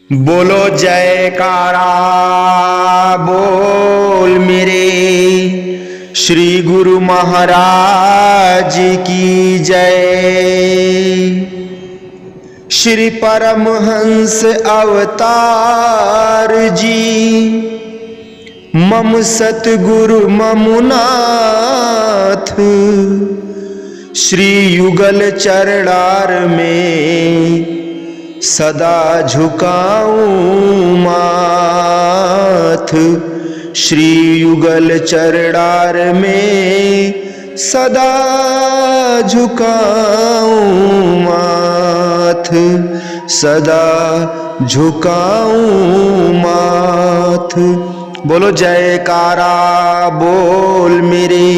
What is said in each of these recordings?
बोलो जयकारा बोल मेरे श्री गुरु महाराज की जय। श्री परमहंस अवतार जी मम सतगुरु ममुनाथ श्री युगल चरणार में सदा झुकाऊं माथ। श्री युगल चरणार में सदा झुकाऊं माथ, सदा झुकाऊं माथ। बोलो जयकारा बोल मेरे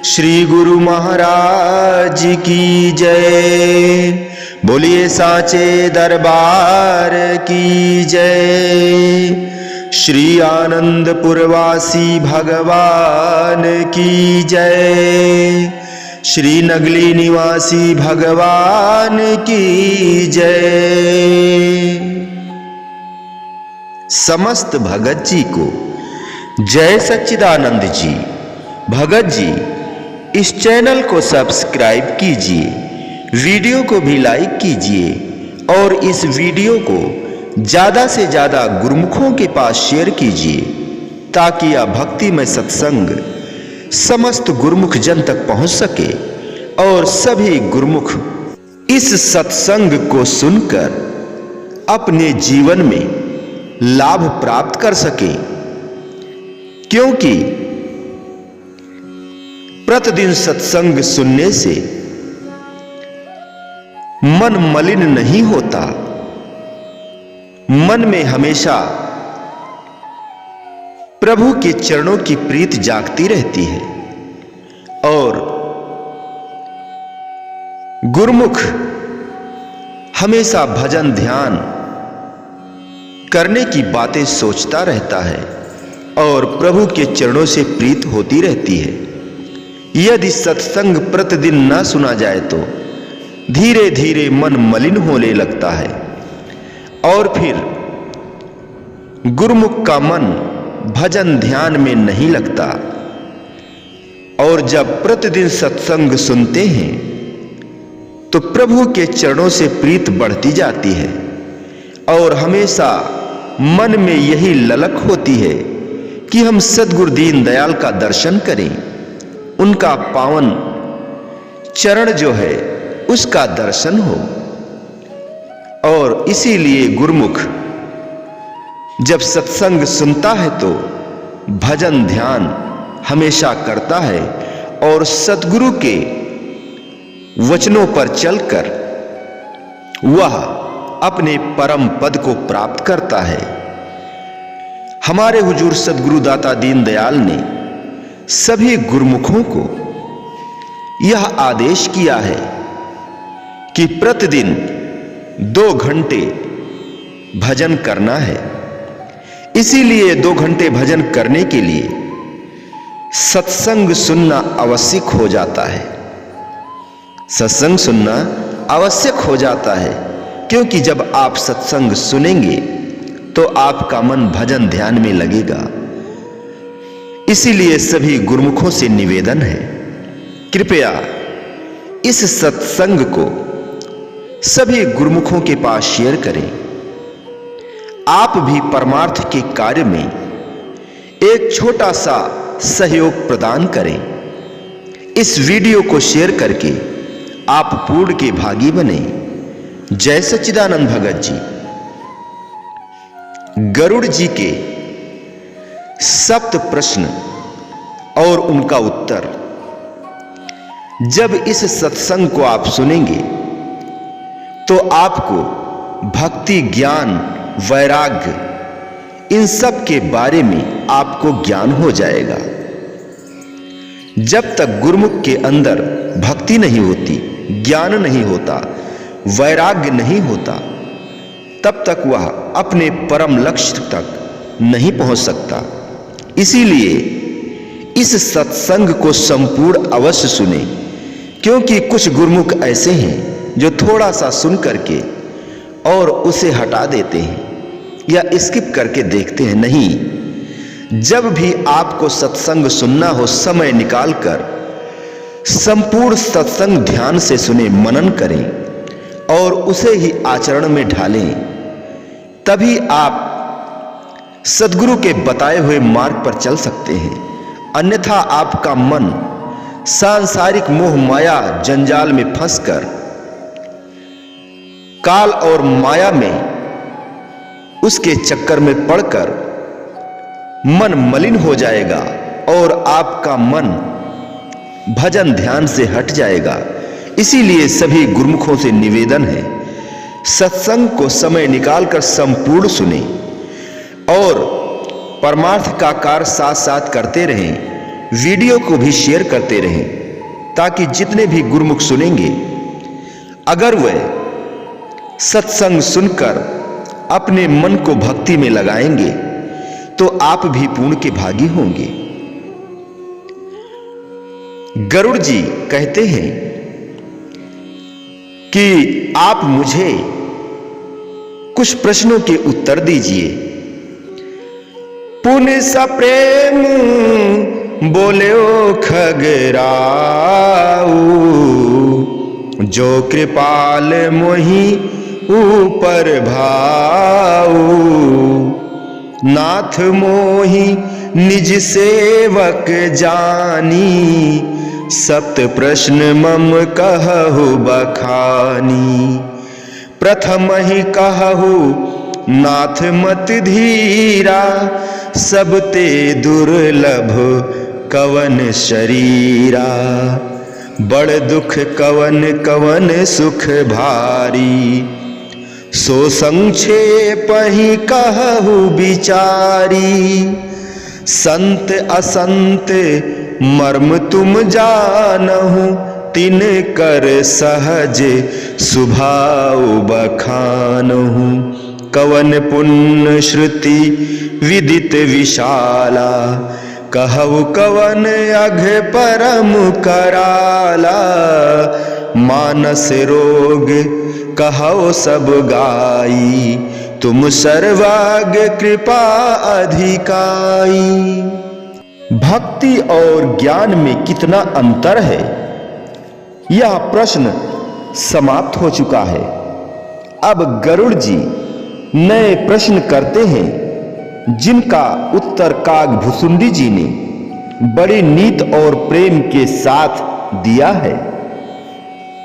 श्री गुरु महाराज की जय। बोलिए साचे दरबार की जय। श्री आनंदपुरवासी भगवान की जय। श्री नगली निवासी भगवान की जय। समस्त भगत जी को जय सच्चिदानंद जी। भगत जी इस चैनल को सब्सक्राइब कीजिए, वीडियो को भी लाइक कीजिए और इस वीडियो को ज्यादा से ज्यादा गुरुमुखों के पास शेयर कीजिए ताकि यह भक्तिमय सत्संग समस्त गुरुमुख जन तक पहुंच सके और सभी गुरुमुख इस सत्संग को सुनकर अपने जीवन में लाभ प्राप्त कर सके। क्योंकि प्रतिदिन सत्संग सुनने से मन मलिन नहीं होता, मन में हमेशा प्रभु के चरणों की प्रीत जागती रहती है और गुरुमुख हमेशा भजन ध्यान करने की बातें सोचता रहता है और प्रभु के चरणों से प्रीत होती रहती है। यदि सत्संग प्रतिदिन ना सुना जाए तो धीरे धीरे मन मलिन होने लगता है और फिर गुरुमुख का मन भजन ध्यान में नहीं लगता। और जब प्रतिदिन सत्संग सुनते हैं तो प्रभु के चरणों से प्रीत बढ़ती जाती है और हमेशा मन में यही ललक होती है कि हम सद्गुरु दीन दयाल का दर्शन करें, उनका पावन चरण जो है उसका दर्शन हो। और इसीलिए गुरुमुख जब सत्संग सुनता है तो भजन ध्यान हमेशा करता है और सतगुरु के वचनों पर चलकर वह अपने परम पद को प्राप्त करता है। हमारे हुजूर सद्गुरु दाता दीन दयाल ने सभी गुरुमुखों को यह आदेश किया है कि प्रतिदिन 2 घंटे भजन करना है। इसीलिए 2 घंटे भजन करने के लिए सत्संग सुनना आवश्यक हो जाता है। सत्संग सुनना आवश्यक हो जाता है क्योंकि जब आप सत्संग सुनेंगे तो आपका मन भजन ध्यान में लगेगा। इसीलिए सभी गुरुमुखों से निवेदन है, कृपया इस सत्संग को सभी गुरुमुखों के पास शेयर करें। आप भी परमार्थ के कार्य में एक छोटा सा सहयोग प्रदान करें। इस वीडियो को शेयर करके आप पूर्ण के भागी बने। जय सच्चिदानंद भगत जी। गरुड़ जी के 7 प्रश्न और उनका उत्तर। जब इस सत्संग को आप सुनेंगे तो आपको भक्ति ज्ञान वैराग्य इन सब के बारे में आपको ज्ञान हो जाएगा। जब तक गुरुमुख के अंदर भक्ति नहीं होती, ज्ञान नहीं होता, वैराग्य नहीं होता, तब तक वह अपने परम लक्ष्य तक नहीं पहुंच सकता। इसीलिए इस सत्संग को संपूर्ण अवश्य सुने, क्योंकि कुछ गुरुमुख ऐसे हैं जो थोड़ा सा सुन करके और उसे हटा देते हैं। या स्किप करके देखते हैं। नहीं, जब भी आपको सत्संग सुनना हो, समय निकालकर संपूर्ण सत्संग ध्यान से सुने, मनन करें और उसे ही आचरण में ढालें। तभी आप सद्गुरु के बताए हुए मार्ग पर चल सकते हैं। अन्यथा आपका मन सांसारिक मोह माया जंजाल में फंसकर काल और माया में उसके चक्कर में पड़कर मन मलिन हो जाएगा और आपका मन भजन ध्यान से हट जाएगा। इसीलिए सभी गुरुमुखों से निवेदन है, सत्संग को समय निकालकर संपूर्ण सुने और परमार्थ का कार्य साथ साथ करते रहें। वीडियो को भी शेयर करते रहें ताकि जितने भी गुरुमुख सुनेंगे, अगर वह सत्संग सुनकर अपने मन को भक्ति में लगाएंगे तो आप भी पुण्य के भागी होंगे। गरुड़ जी कहते हैं कि आप मुझे कुछ प्रश्नों के उत्तर दीजिए। पुण्य सा प्रेम बोले ओ खगराऊ, जो कृपाल मोहि ऊपर भाऊ, नाथ मोहि निज सेवक जानी, सप्त प्रश्न मम कहु बखानी। प्रथम ही कहु नाथ मत धीरा, सब ते दुर्लभ कवन शरीरा, बड़ दुख कवन कवन सुख भारी, सो संक्षेप ही कहु विचारी। संत असंत मर्म तुम जानहु, तिन कर सहज सुभाव बखानहु। कवन पुण्य श्रुति विदित विशाला, कहु कवन अघ परम कराला। मानस रोग कहो सब गाई, तुम सर्वाग्र कृपा अधिकाई। भक्ति और ज्ञान में कितना अंतर है, यह प्रश्न समाप्त हो चुका है। अब गरुड़ जी नए प्रश्न करते हैं, जिनका उत्तर कागभुसुंडी जी ने बड़ी नीत और प्रेम के साथ दिया है।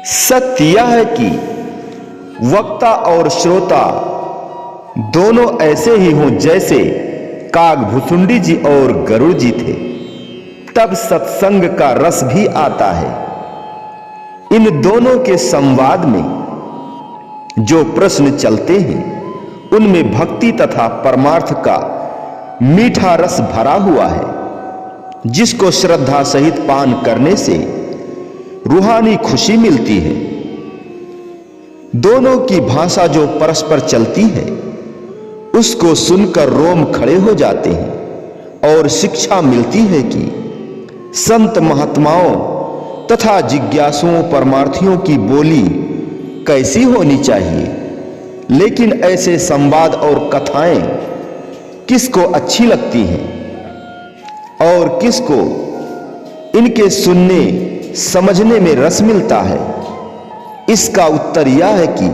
सत्य यह है कि वक्ता और श्रोता दोनों ऐसे ही हों जैसे कागभुसुंडी जी और गरुड़ जी थे, तब सत्संग का रस भी आता है। इन दोनों के संवाद में जो प्रश्न चलते हैं, उनमें भक्ति तथा परमार्थ का मीठा रस भरा हुआ है, जिसको श्रद्धा सहित पान करने से रूहानी खुशी मिलती है। दोनों की भाषा जो परस्पर चलती है, उसको सुनकर रोम खड़े हो जाते हैं और शिक्षा मिलती है कि संत महात्माओं तथा जिज्ञासुओं परमार्थियों की बोली कैसी होनी चाहिए। लेकिन ऐसे संवाद और कथाएं किसको अच्छी लगती हैं और किसको इनके सुनने समझने में रस मिलता है। इसका उत्तर यह है कि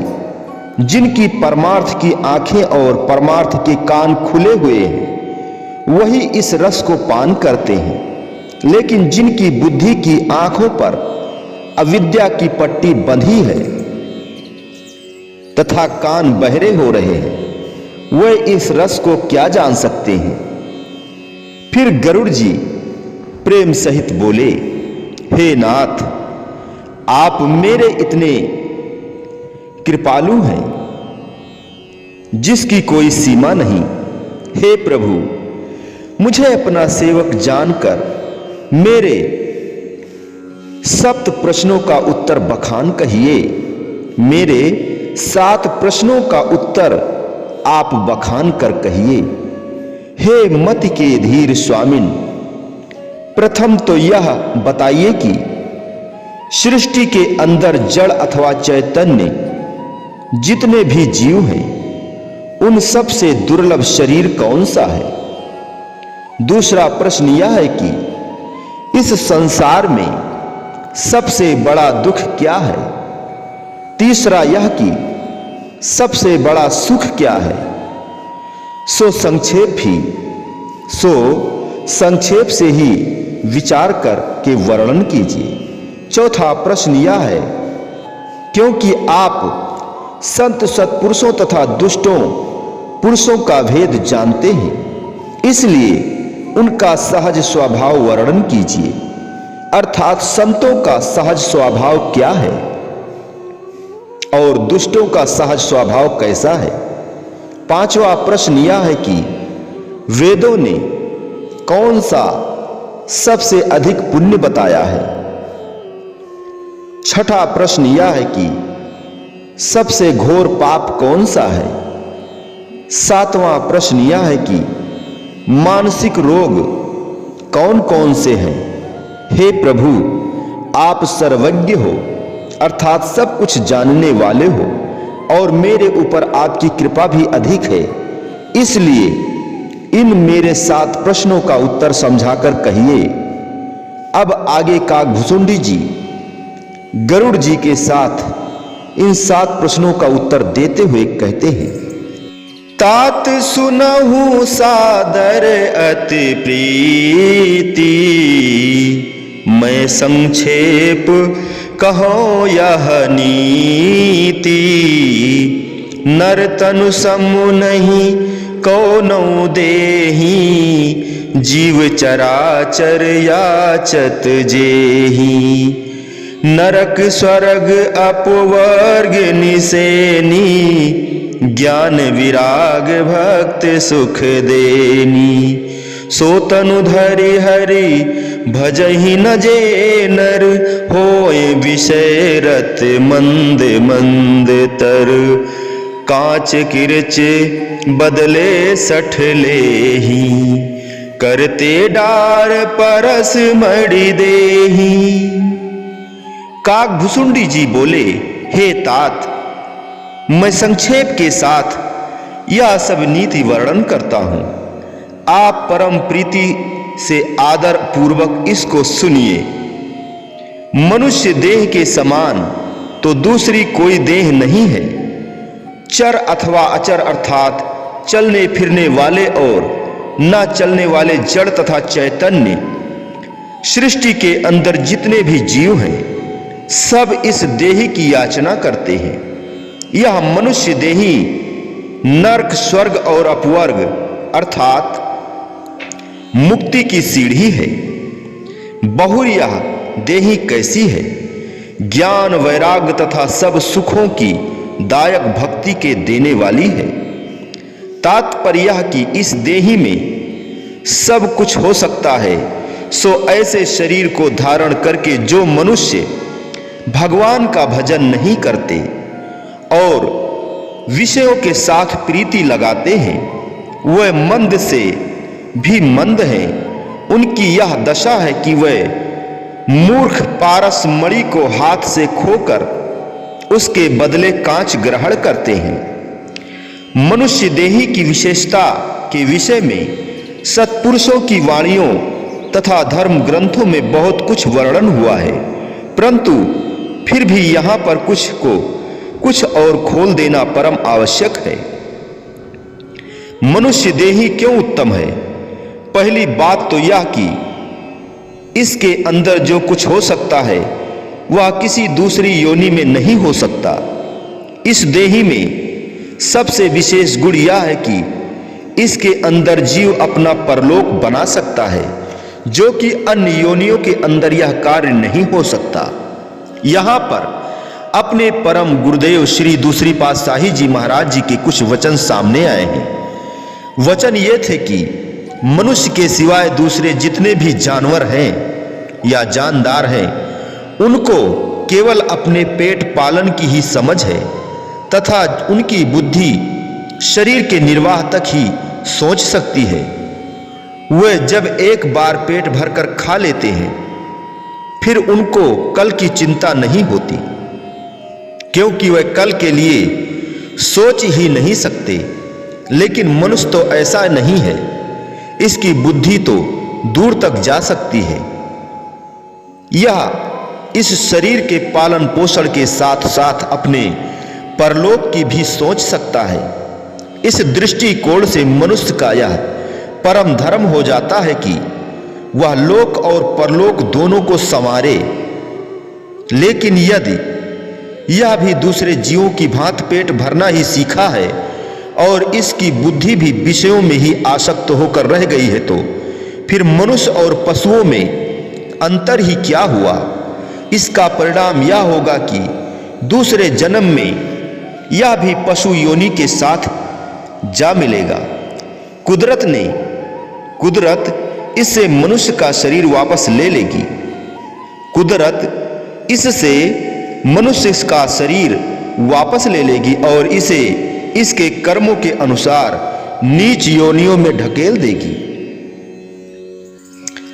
जिनकी परमार्थ की आंखें और परमार्थ के कान खुले हुए हैं, वही इस रस को पान करते हैं। लेकिन जिनकी बुद्धि की आंखों पर अविद्या की पट्टी बंधी है तथा कान बहरे हो रहे हैं, वे इस रस को क्या जान सकते हैं। फिर गरुड़ जी प्रेम सहित बोले, हे नाथ, आप मेरे इतने कृपालु हैं जिसकी कोई सीमा नहीं। हे प्रभु, मुझे अपना सेवक जानकर मेरे सप्त प्रश्नों का उत्तर बखान कहिए। मेरे 7 प्रश्नों का उत्तर आप बखान कर कहिए। हे मति के धीर स्वामिन, प्रथम तो यह बताइए कि सृष्टि के अंदर जड़ अथवा चैतन्य जितने भी जीव हैं, उन सब से दुर्लभ शरीर कौन सा है? दूसरा प्रश्न यह है कि इस संसार में सबसे बड़ा दुख क्या है? तीसरा यह कि सबसे बड़ा सुख क्या है? सो संक्षेप से ही विचार कर के वर्णन कीजिए। चौथा प्रश्न यह है, क्योंकि आप संत सत्पुरुषों तथा दुष्टों पुरुषों का भेद जानते हैं, इसलिए उनका सहज स्वभाव वर्णन कीजिए। अर्थात संतों का सहज स्वभाव क्या है और दुष्टों का सहज स्वभाव कैसा है? पांचवा प्रश्न यह है कि वेदों ने कौन सा सबसे अधिक पुण्य बताया है? छठा प्रश्न यह है कि सबसे घोर पाप कौन सा है? सातवां प्रश्न यह है कि मानसिक रोग कौन कौन से हैं? हे प्रभु, आप सर्वज्ञ हो, अर्थात सब कुछ जानने वाले हो, और मेरे ऊपर आपकी कृपा भी अधिक है, इसलिए इन मेरे 7 प्रश्नों का उत्तर समझाकर कहिए। अब आगे काकभुसुंडी जी गरुड़ जी के साथ इन 7 प्रश्नों का उत्तर देते हुए कहते हैं। तात सुनहु सादर अति प्रीति, मैं संक्षेप कहो यह नीति। नर तनु समु नहीं कौनौ देही, जीव चराचर याचत जेही। नरक स्वर्ग अपवर्ग निसेनी, ज्ञान विराग भक्त सुख देनी। सो तनु धरि हरि भजहि न जे नर, होय विषय रत मंद मंद तर। कांच किरच बदले सठ लेही, करते डार परस मणि देही। काकभुसुंडी जी बोले, हे तात, मैं संक्षेप के साथ यह सब नीति वर्णन करता हूं। आप परम प्रीति से आदर पूर्वक इसको सुनिए। मनुष्य देह के समान तो दूसरी कोई देह नहीं है। चर अथवा अचर अर्थात चलने फिरने वाले और न चलने वाले जड़ तथा चैतन्य, सृष्टि के अंदर जितने भी जीव हैं, सब इस देही की याचना करते हैं। यह मनुष्य देही नरक स्वर्ग और अपवर्ग अर्थात मुक्ति की सीढ़ी है। बहुर यह देही कैसी है? ज्ञान वैराग्य तथा सब सुखों की दायक भक्ति के देने वाली है। तात्पर्य यह कि इस देही में सब कुछ हो सकता है। सो ऐसे शरीर को धारण करके जो मनुष्य भगवान का भजन नहीं करते और विषयों के साथ प्रीति लगाते हैं, वह मंद से भी मंद हैं। उनकी यह दशा है कि वह मूर्ख पारस मणि को हाथ से खोकर उसके बदले कांच ग्रहण करते हैं। मनुष्य देही की विशेषता के विषय में सत्पुरुषों की वाणियों तथा धर्म ग्रंथों में बहुत कुछ वर्णन हुआ है, परंतु फिर भी यहां पर कुछ और खोल देना परम आवश्यक है। मनुष्य देही क्यों उत्तम है? पहली बात तो यह कि इसके अंदर जो कुछ हो सकता है वह किसी दूसरी योनि में नहीं हो सकता। इस देही में सबसे विशेष गुण यह है कि इसके अंदर जीव अपना परलोक बना सकता है, जो कि अन्य योनियों के अंदर यह कार्य नहीं हो सकता। यहां पर अपने परम गुरुदेव श्री दूसरी पातशाही जी महाराज जी के कुछ वचन सामने आए हैं। वचन ये थे कि मनुष्य के सिवाय दूसरे जितने भी जानवर हैं या जानदार हैं, उनको केवल अपने पेट पालन की ही समझ है तथा उनकी बुद्धि शरीर के निर्वाह तक ही सोच सकती है। वे जब एक बार पेट भरकर खा लेते हैं, फिर उनको कल की चिंता नहीं होती, क्योंकि वे कल के लिए सोच ही नहीं सकते। लेकिन मनुष्य तो ऐसा नहीं है। इसकी बुद्धि तो दूर तक जा सकती है। यह इस शरीर के पालन पोषण के साथ साथ अपने परलोक की भी सोच सकता है। इस दृष्टिकोण से मनुष्य का यह परम धर्म हो जाता है कि वह लोक और परलोक दोनों को संवारे। लेकिन यदि यह भी दूसरे जीवों की भांति पेट भरना ही सीखा है और इसकी बुद्धि भी विषयों में ही आसक्त होकर रह गई है, तो फिर मनुष्य और पशुओं में अंतर ही क्या हुआ? इसका परिणाम यह होगा कि दूसरे जन्म में यह भी पशु योनि के साथ जा मिलेगा। कुदरत इससे मनुष्य का शरीर वापस ले लेगी। कुदरत इससे मनुष्य का शरीर वापस ले लेगी और इसे इसके कर्मों के अनुसार नीच योनियों में ढकेल देगी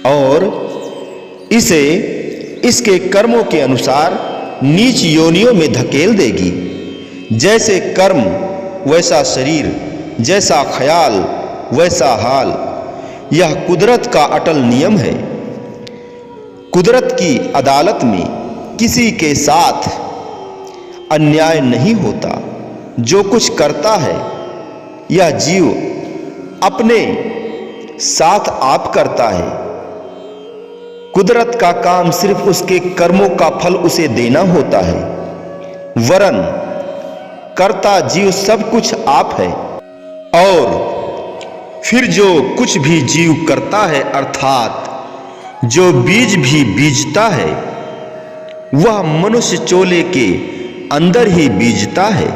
और इसे इसके कर्मों के अनुसार नीच योनियों में धकेल देगी। जैसे कर्म वैसा शरीर, जैसा ख्याल वैसा हाल। यह कुदरत का अटल नियम है। कुदरत की अदालत में किसी के साथ अन्याय नहीं होता। जो कुछ करता है यह जीव अपने साथ आप करता है। कुदरत का काम सिर्फ उसके कर्मों का फल उसे देना होता है, वरन कर्ता जीव सब कुछ आप है। और फिर जो कुछ भी जीव करता है, अर्थात जो बीज भी बीजता है, वह मनुष्य चोले के अंदर ही बीजता है।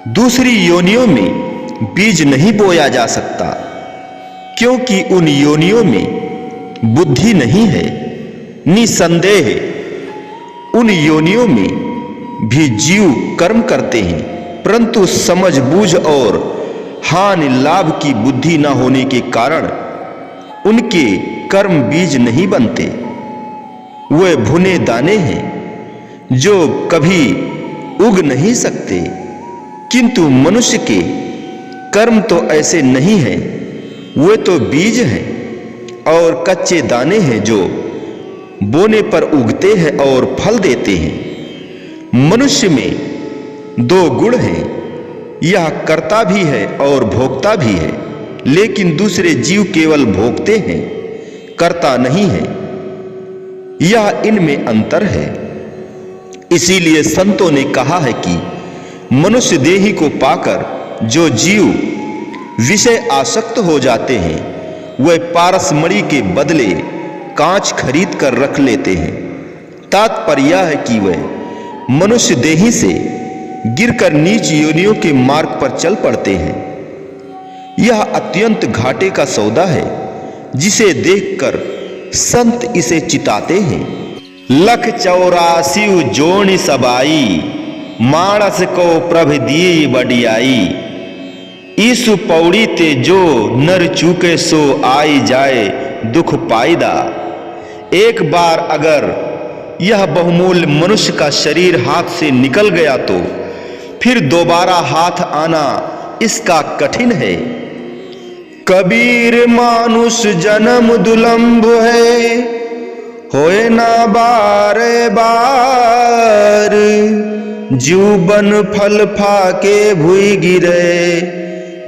दूसरी योनियों में बीज नहीं बोया जा सकता, क्योंकि उन योनियों में बुद्धि नहीं है। निसंदेह उन योनियों में भी जीव कर्म करते हैं, परंतु समझ बूझ और हानि लाभ की बुद्धि न होने के कारण उनके कर्म बीज नहीं बनते। वे भुने दाने हैं जो कभी उग नहीं सकते। किंतु मनुष्य के कर्म तो ऐसे नहीं हैं, वे तो बीज हैं और कच्चे दाने हैं जो बोने पर उगते हैं और फल देते हैं। मनुष्य में दो गुण हैं, यह कर्ता भी है और भोक्ता भी है। लेकिन दूसरे जीव केवल भोगते हैं, कर्ता नहीं है। यह इनमें अंतर है। इसीलिए संतों ने कहा है कि मनुष्य देही को पाकर जो जीव विषय आसक्त हो जाते हैं, वह पारसमणि के बदले कांच खरीद कर रख लेते हैं। तात्पर्य यह है कि वह मनुष्य देही से गिरकर नीच योनियों के मार्ग पर चल पड़ते हैं। यह अत्यंत घाटे का सौदा है, जिसे देखकर संत इसे चिताते हैं। लख 84 जोनि सबाई, मानस को प्रभ दी बडियाई। ईसु पौड़ी ते जो नर चूके सो आई जाए दुख पाईदा। एक बार अगर यह बहुमूल्य मनुष्य का शरीर हाथ से निकल गया तो फिर दोबारा हाथ आना इसका कठिन है। कबीर मानुष जन्म दुलंभ है, होए ना बारे बार। जीवन फल फाके भुई गिरे,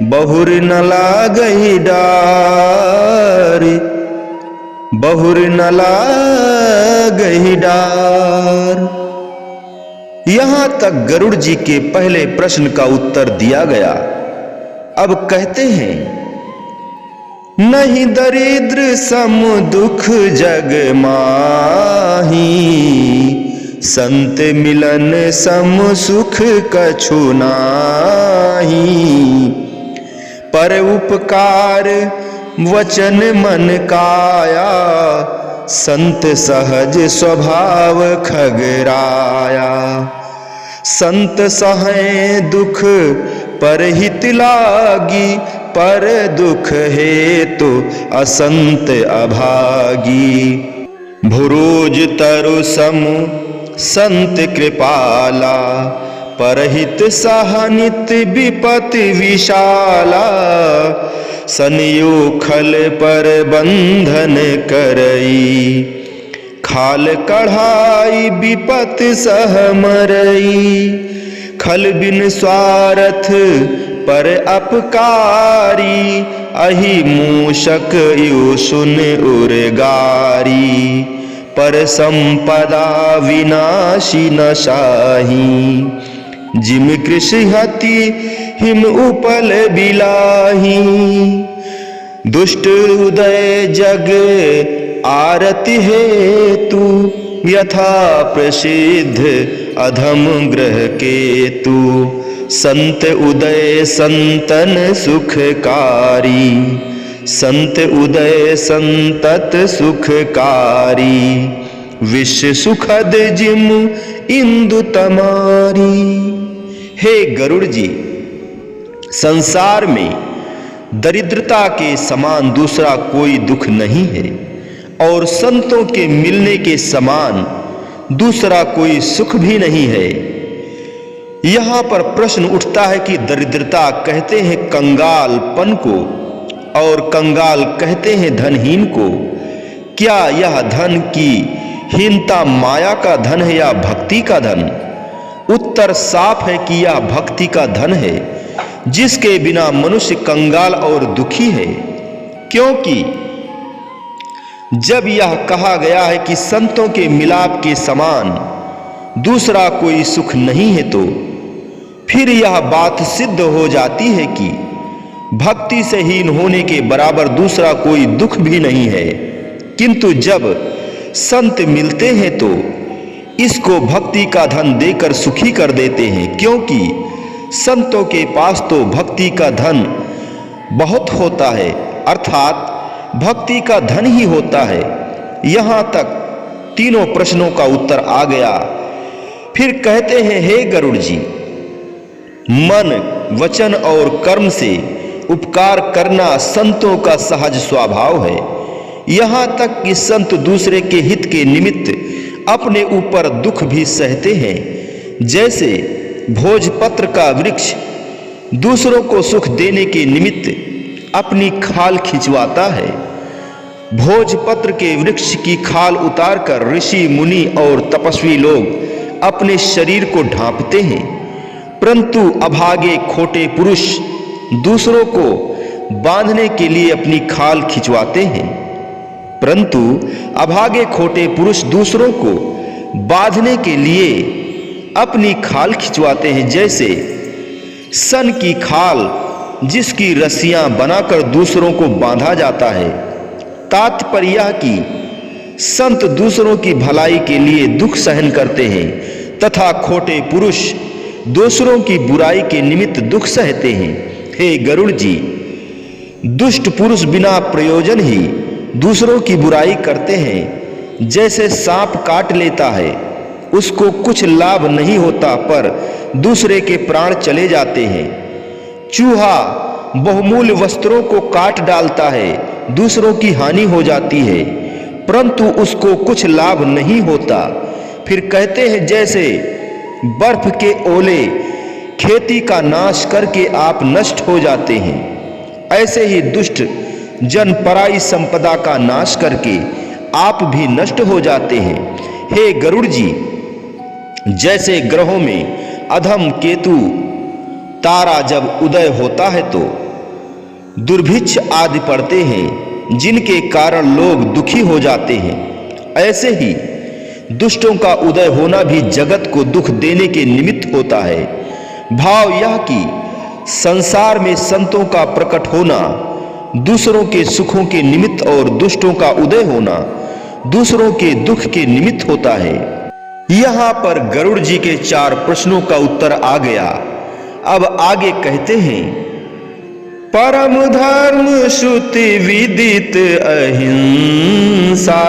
बहुर न लागहि डार। बहुर न लागहि डार। यहां तक गरुड़ जी के पहले प्रश्न का उत्तर दिया गया। अब कहते हैं, नहीं दरिद्र सम दुख जग माही। संत मिलन सम सुख कछु नाही। पर उपकार वचन मन काया, संत सहज स्वभाव खगराया। संत सहे दुख पर हित लागी, पर दुख हेतु असंत अभागी। भुरोज तरु सम संत कृपाला, परहित सहनित विपत विशाला, सनयो खल पर बंधन करई, खाल कढ़ाई विपत सह मरई, खल बिन स्वार्थ पर अपकारी, अहि मूषक यु सुन उर्गारी, पर संपदा विनाशी न साही, जिम कृषि हति हिम उपल बिलाही, दुष्ट उदय जग आरति हेतु, यथा प्रसिद्ध अधम ग्रह केतु, संत उदय संतन सुखकारी, संत उदय संतत सुखकारी, विश्व सुखद जिम इंदु तमारी। हे गरुड़ जी, संसार में दरिद्रता के समान दूसरा कोई दुख नहीं है और संतों के मिलने के समान दूसरा कोई सुख भी नहीं है। यहां पर प्रश्न उठता है कि दरिद्रता कहते हैं कंगालपन को और कंगाल कहते हैं धनहीन को। क्या यह धन की हीनता माया का धन है या भक्ति का धन? उत्तर साफ है कि यह भक्ति का धन है, जिसके बिना मनुष्य कंगाल और दुखी है। क्योंकि जब यह कहा गया है कि संतों के मिलाप के समान दूसरा कोई सुख नहीं है, तो फिर यह बात सिद्ध हो जाती है कि भक्ति से हीन होने के बराबर दूसरा कोई दुख भी नहीं है। किंतु जब संत मिलते हैं तो इसको भक्ति का धन देकर सुखी कर देते हैं, क्योंकि संतों के पास तो भक्ति का धन बहुत होता है, अर्थात भक्ति का धन ही होता है। यहां तक तीनों प्रश्नों का उत्तर आ गया। फिर कहते हैं, हे गरुड़ जी, मन, वचन और कर्म से उपकार करना संतों का सहज स्वभाव है। यहां तक कि संत दूसरे के हित के निमित्त अपने ऊपर दुख भी सहते हैं। जैसे भोजपत्र का वृक्ष दूसरों को सुख देने के निमित्त अपनी खाल खिंचवाता है। भोजपत्र के वृक्ष की खाल उतारकर ऋषि, मुनि और तपस्वी लोग अपने शरीर को ढांपते हैं, परंतु अभागे खोटे पुरुष दूसरों को बांधने के लिए अपनी खाल खिंचवाते हैं। परंतु अभागे खोटे पुरुष दूसरों को बांधने के लिए अपनी खाल खिंचवाते हैं। जैसे सन की खाल, जिसकी रस्सियां बनाकर दूसरों को बांधा जाता है। तात्पर्य यह कि संत दूसरों की भलाई के लिए दुख सहन करते हैं तथा खोटे पुरुष दूसरों की बुराई के निमित्त दुख सहते हैं। हे गरुड़ जी, दुष्ट पुरुष बिना प्रयोजन ही दूसरों की बुराई करते हैं। जैसे सांप काट लेता है, उसको कुछ लाभ नहीं होता, पर दूसरे के प्राण चले जाते हैं। चूहा बहुमूल्य वस्त्रों को काट डालता है, दूसरों की हानि हो जाती है, परंतु उसको कुछ लाभ नहीं होता। फिर कहते हैं, जैसे बर्फ के ओले खेती का नाश करके आप नष्ट हो जाते हैं, ऐसे ही दुष्ट जन पराई संपदा का नाश करके आप भी नष्ट हो जाते हैं। हे गरुड़ जी, जैसे ग्रहों में अधम केतु तारा जब उदय होता है तो दुर्भिक्ष आदि पड़ते हैं, जिनके कारण लोग दुखी हो जाते हैं, ऐसे ही दुष्टों का उदय होना भी जगत को दुख देने के निमित्त होता है। भाव यह कि संसार में संतों का प्रकट होना दूसरों के सुखों के निमित्त और दुष्टों का उदय होना दूसरों के दुख के निमित्त होता है। यहां पर गरुड़ जी के 4 प्रश्नों का उत्तर आ गया। अब आगे कहते हैं, परम धर्म श्रुति विदित अहिंसा,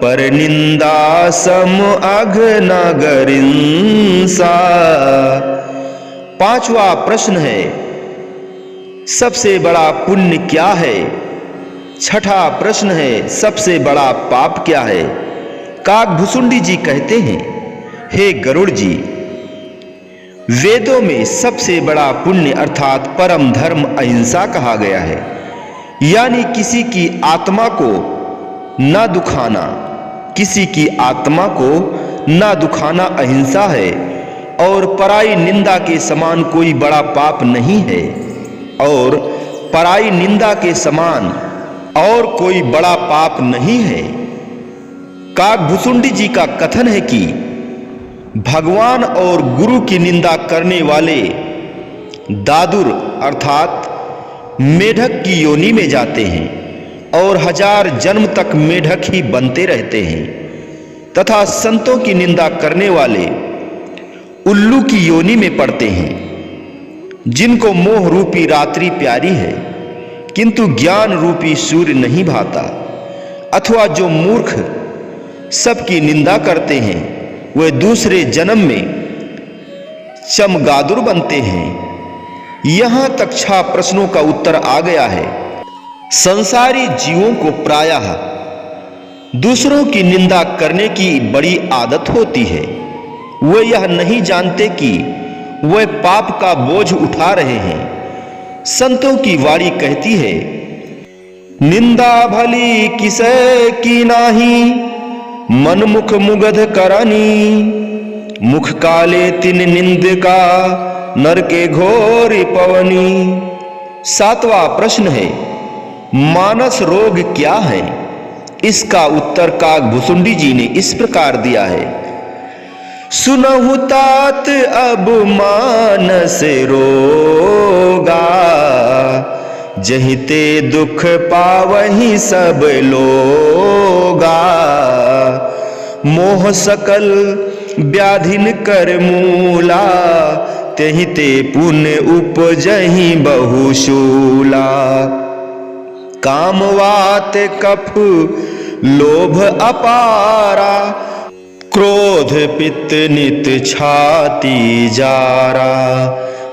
पर निंदा सम अघ नगरिंसा। 5वां प्रश्न है, सबसे बड़ा पुण्य क्या है? 6ठा प्रश्न है, सबसे बड़ा पाप क्या है? काकभुसुंडी जी कहते हैं, हे गरुड़ जी, वेदों में सबसे बड़ा पुण्य अर्थात परम धर्म अहिंसा कहा गया है, यानी किसी की आत्मा को ना दुखाना, किसी की आत्मा को ना दुखाना अहिंसा है। और पराई निंदा के समान कोई बड़ा पाप नहीं है, और पराई निंदा के समान और कोई बड़ा पाप नहीं है। काकभुसुंडी जी का कथन है कि भगवान और गुरु की निंदा करने वाले दादुर अर्थात मेढक की योनि में जाते हैं और 1000 जन्म तक मेढक ही बनते रहते हैं, तथा संतों की निंदा करने वाले उल्लू की योनि में पड़ते हैं, जिनको मोह रूपी रात्रि प्यारी है किंतु ज्ञान रूपी सूर्य नहीं भाता। अथवा जो मूर्ख सबकी निंदा करते हैं वे दूसरे जन्म में चमगादुर बनते हैं। यहां तक 6 प्रश्नों का उत्तर आ गया है। संसारी जीवों को प्रायः दूसरों की निंदा करने की बड़ी आदत होती है। वे यह नहीं जानते कि वे पाप का बोझ उठा रहे हैं। संतों की वाणी कहती है, निंदा भली किसे की नाही, मन मुख मुगध करनी, मुख काले तिन निंद का, नर के घोर पवनी। 7वां प्रश्न है, मानस रोग क्या है? इसका उत्तर काकभुसुंडी जी ने इस प्रकार दिया है, सुनहु तात अब मानस रोगा, जहिते दुख पावहि सब लोगा, मोह सकल व्याधिन कर मूला, तहिते पुण्य उपजहि बहुशूला। कामवात कफ लोभ अपारा, क्रोध पित्त नित छाती जारा,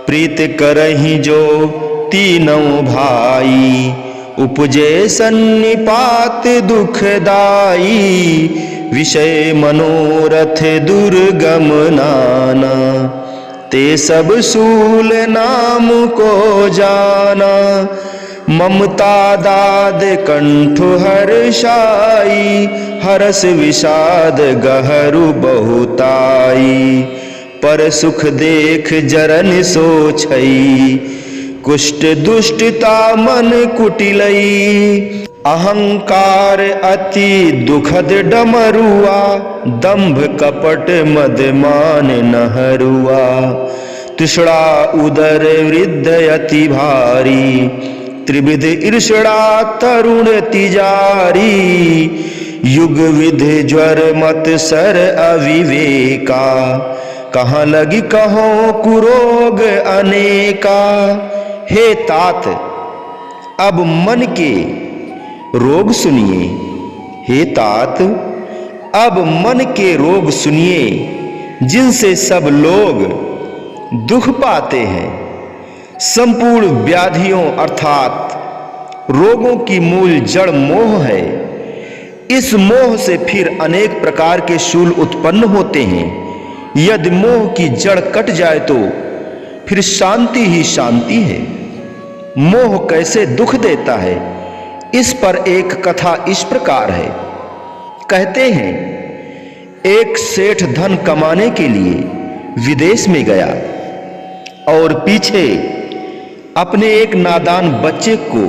प्रीत करहि जो तीनों भाई, उपजे सन्निपात दुखदाई, विषय मनोरथ दुर्गम नाना, ते सब सूल नाम को जाना, ममता दाद कंठ हर्षाई, हरस विषाद गहरु बहुताई, पर सुख देख जरन सोछई, कुष्ठ दुष्टता मन कुटिलई, अहंकार अति दुखद डमरुआ, दंभ कपट मद मान नहरुआ, तृष्णा उदर वृद्ध अति भारी, त्रिविध ईर्षणा तरुण तिजारी, युग विधि ज्वर मत सर अविवेका, कहाँ लगी कहो कुरोग अनेका। हे तात अब मन के रोग सुनिए, हे तात अब मन के रोग सुनिए, जिनसे सब लोग दुख पाते हैं। संपूर्ण व्याधियों अर्थात रोगों की मूल जड़ मोह है। इस मोह से फिर अनेक प्रकार के शूल उत्पन्न होते हैं। यदि मोह की जड़ कट जाए तो फिर शांति ही शांति है। मोह कैसे दुख देता है, इस पर एक कथा इस प्रकार है। कहते हैं, एक सेठ धन कमाने के लिए विदेश में गया और पीछे अपने एक नादान बच्चे को,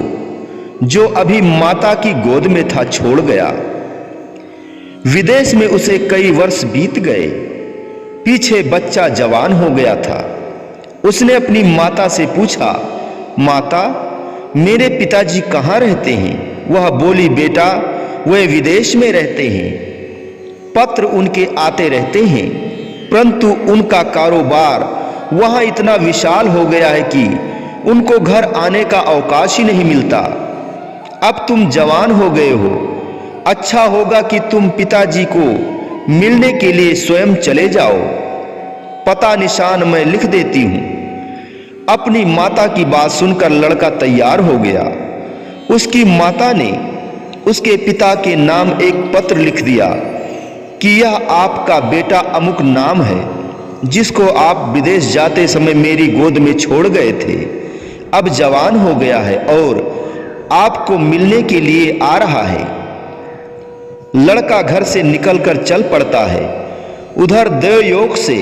जो अभी माता की गोद में था, छोड़ गया। विदेश में उसे कई वर्ष बीत गए। पीछे बच्चा जवान हो गया था। उसने अपनी माता से पूछा, माता मेरे पिताजी कहाँ रहते हैं? वह बोली, बेटा वे विदेश में रहते हैं। पत्र उनके आते रहते हैं, परंतु उनका कारोबार वहां इतना विशाल हो गया है कि उनको घर आने का अवकाश ही नहीं मिलता। अब तुम जवान हो गए हो, अच्छा होगा कि तुम पिताजी को मिलने के लिए स्वयं चले जाओ। पता निशान मैं लिख देती हूं। अपनी माता की बात सुनकर लड़का तैयार हो गया। उसकी माता ने उसके पिता के नाम एक पत्र लिख दिया कि यह आपका बेटा अमुक नाम है, जिसको आप विदेश जाते समय मेरी गोद में छोड़ गए थे, अब जवान हो गया है और आपको मिलने के लिए आ रहा है। लड़का घर से निकलकर चल पड़ता है। उधर देवयोग से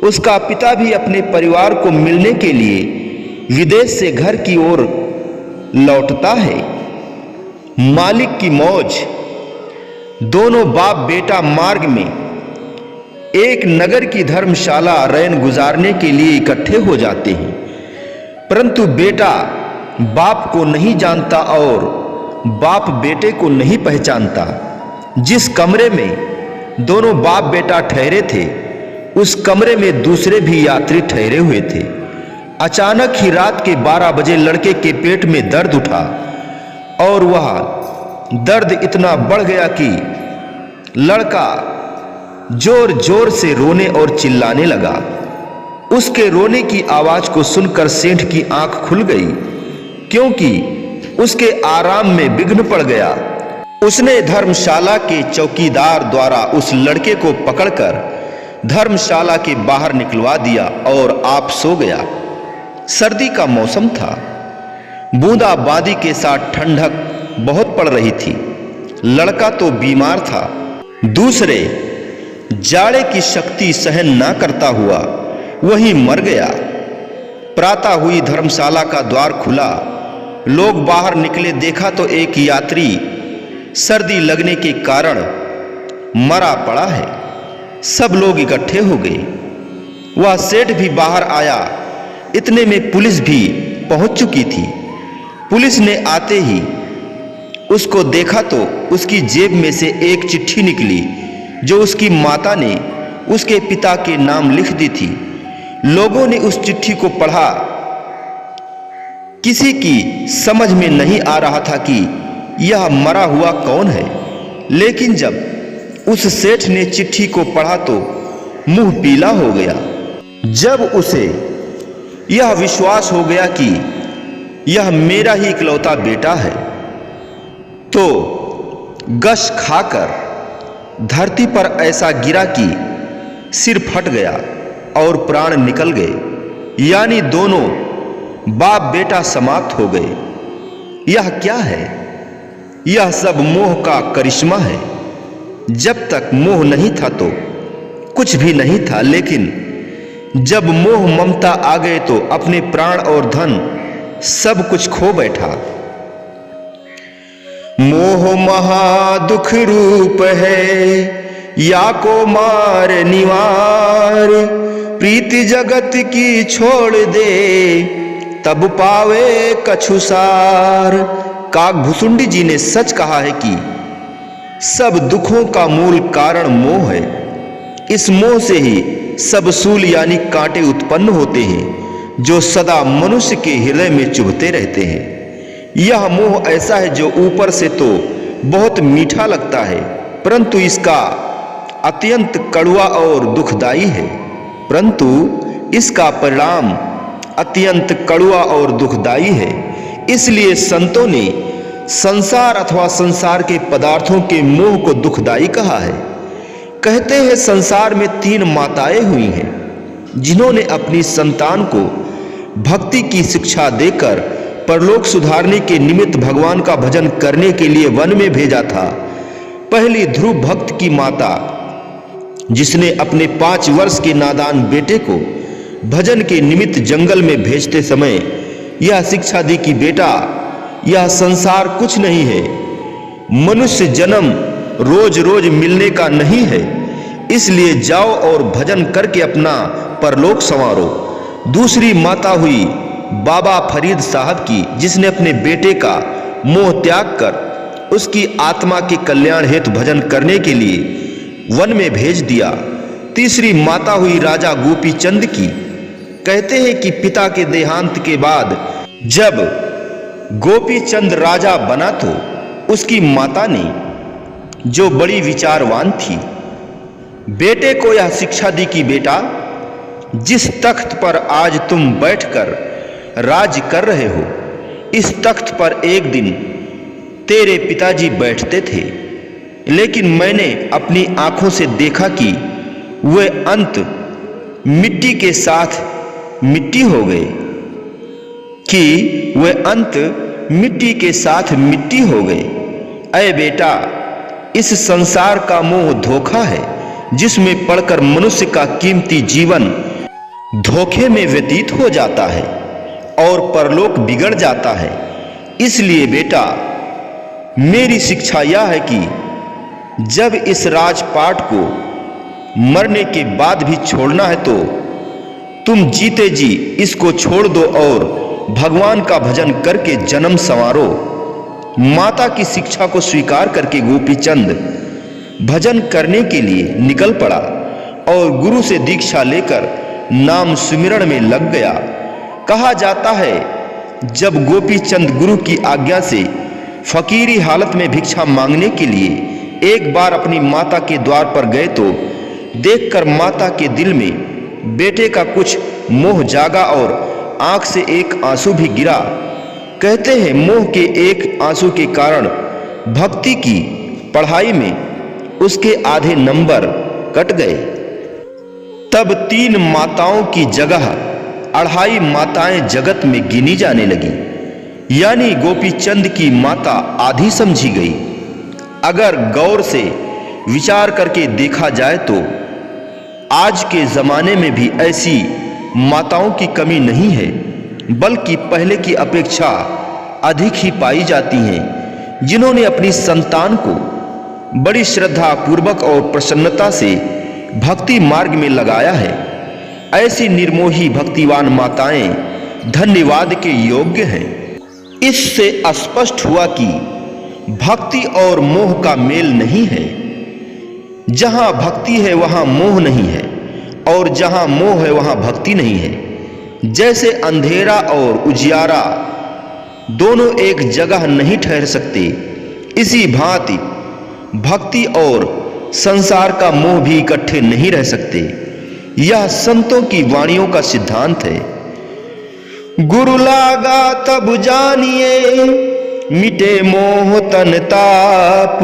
उसका पिता भी अपने परिवार को मिलने के लिए विदेश से घर की ओर लौटता है। मालिक की मौज। दोनों बाप बेटा मार्ग में एक नगर की धर्मशाला रैन गुजारने के लिए इकट्ठे हो जाते हैं, परंतु बेटा बाप को नहीं जानता और बाप बेटे को नहीं पहचानता। जिस कमरे में दोनों बाप बेटा ठहरे थे, उस कमरे में दूसरे भी यात्री ठहरे हुए थे। अचानक ही रात के 12 बजे लड़के के पेट में दर्द उठा और वह दर्द इतना बढ़ गया कि लड़का जोर जोर से रोने और चिल्लाने लगा। उसके रोने की आवाज को सुनकर सेठ की आंख खुल गई, क्योंकि उसके आराम में विघ्न पड़ गया। उसने धर्मशाला के चौकीदार द्वारा उस लड़के को पकड़कर धर्मशाला के बाहर निकलवा दिया और आप सो गया। सर्दी का मौसम था। बूंदाबांदी के साथ ठंडक बहुत पड़ रही थी। लड़का तो बीमार था, दूसरे जाड़े की शक्ति सहन ना करता हुआ वहीं मर गया। प्रातः हुई धर्मशाला का द्वार खुला। लोग बाहर निकले, देखा तो एक यात्री सर्दी लगने के कारण मरा पड़ा है। सब लोग इकट्ठे हो गए। वह सेठ भी बाहर आया। इतने में पुलिस भी पहुंच चुकी थी। पुलिस ने आते ही उसको देखा तो उसकी जेब में से एक चिट्ठी निकली जो उसकी माता ने उसके पिता के नाम लिख दी थी। लोगों ने उस चिट्ठी को पढ़ा। किसी की समझ में नहीं आ रहा था कि यह मरा हुआ कौन है, लेकिन जब उस सेठ ने चिट्ठी को पढ़ा तो मुंह पीला हो गया। जब उसे यह विश्वास हो गया कि यह मेरा ही इकलौता बेटा है, तो गश खाकर धरती पर ऐसा गिरा कि सिर फट गया और प्राण निकल गए। यानी दोनों बाप बेटा समाप्त हो गए। यह क्या है? यह सब मोह का करिश्मा है। जब तक मोह नहीं था तो कुछ भी नहीं था, लेकिन जब मोह ममता आ गए तो अपने प्राण और धन सब कुछ खो बैठा। मोह महा दुख रूप है, या को मार निवार। प्रीति जगत की छोड़ दे, तब पावे कछुसार। काकभुसुंडी जी ने सच कहा है कि सब दुखों का मूल कारण मोह है। इस मोह से ही सब सूल यानी कांटे उत्पन्न होते हैं, जो सदा मनुष्य के हृदय में चुभते रहते हैं। यह मोह ऐसा है जो ऊपर से तो बहुत मीठा लगता है, परंतु इसका अत्यंत कड़वा और दुखदाई है। परंतु इसका परिणाम अत्यंत कड़वा और दुखदाई है। इसलिए संतों ने संसार अथवा संसार के पदार्थों के मोह को दुखदाई कहा है। कहते हैं संसार में 3 माताएं हुई हैं, जिन्होंने अपनी संतान को भक्ति की शिक्षा देकर परलोक सुधारने के निमित्त भगवान का भजन करने के लिए वन में भेजा था। पहली ध्रुव भक्त की माता, जिसने अपने 5 वर्ष के नादान बेटे को भजन के निमित्त जंगल में भेजते समय यह शिक्षा दी कि बेटा, यह संसार कुछ नहीं है। मनुष्य जन्म रोज रोज मिलने का नहीं है, इसलिए जाओ और भजन करके अपना परलोक संवारो। दूसरी माता हुई बाबा फरीद साहब की, जिसने अपने बेटे का मोह त्याग कर उसकी आत्मा के कल्याण हेतु भजन करने के लिए वन में भेज दिया। तीसरी माता हुई राजा गोपी चंद की। कहते हैं कि पिता के देहांत के बाद जब गोपी चंद राजा बना तो उसकी माता ने, जो बड़ी विचारवान थी, बेटे को यह शिक्षा दी कि बेटा, जिस तख्त पर आज तुम बैठकर राज कर रहे हो, इस तख्त पर एक दिन तेरे पिताजी बैठते थे, लेकिन मैंने अपनी आंखों से देखा कि वे अंत मिट्टी के साथ मिट्टी हो गए, कि वे अंत मिट्टी के साथ मिट्टी हो गए। ऐ बेटा, इस संसार का मोह धोखा है, जिसमें पड़कर मनुष्य का कीमती जीवन धोखे में व्यतीत हो जाता है और परलोक बिगड़ जाता है। इसलिए बेटा, मेरी शिक्षा यह है कि जब इस राजपाट को मरने के बाद भी छोड़ना है तो तुम जीते जी इसको छोड़ दो और भगवान का भजन करके जन्म संवारो। माता की शिक्षा को स्वीकार करके गोपीचंद भजन करने के लिए निकल पड़ा और गुरु से दीक्षा लेकर नाम सुमिरण में लग गया। कहा जाता है, जब गोपीचंद गुरु की आज्ञा से फकीरी हालत में भिक्षा मांगने के लिए एक बार अपनी माता के द्वार पर गए तो देखकर माता के दिल में बेटे का कुछ मोह जागा और आंख से एक आंसू भी गिरा। कहते हैं, मोह के एक आंसू के कारण भक्ति की पढ़ाई में उसके आधे नंबर कट गए। तब 3 माताओं की जगह 2.5 माताएं जगत में गिनी जाने लगी, यानी गोपीचंद की माता आधी समझी गई। अगर गौर से विचार करके देखा जाए तो आज के जमाने में भी ऐसी माताओं की कमी नहीं है, बल्कि पहले की अपेक्षा अधिक ही पाई जाती हैं, जिन्होंने अपनी संतान को बड़ी श्रद्धा पूर्वक और प्रसन्नता से भक्ति मार्ग में लगाया है। ऐसी निर्मोही भक्तिवान माताएं धन्यवाद के योग्य हैं। इससे स्पष्ट हुआ कि भक्ति और मोह का मेल नहीं है। जहां भक्ति है वहां मोह नहीं है, और जहां मोह है वहां भक्ति नहीं है। जैसे अंधेरा और उजियारा दोनों एक जगह नहीं ठहर सकते, इसी भांति भक्ति और संसार का मोह भी इकट्ठे नहीं रह सकते। यह संतों की वाणियों का सिद्धांत है। गुरु लागा तब जानिए, मिटे मोह तन ताप,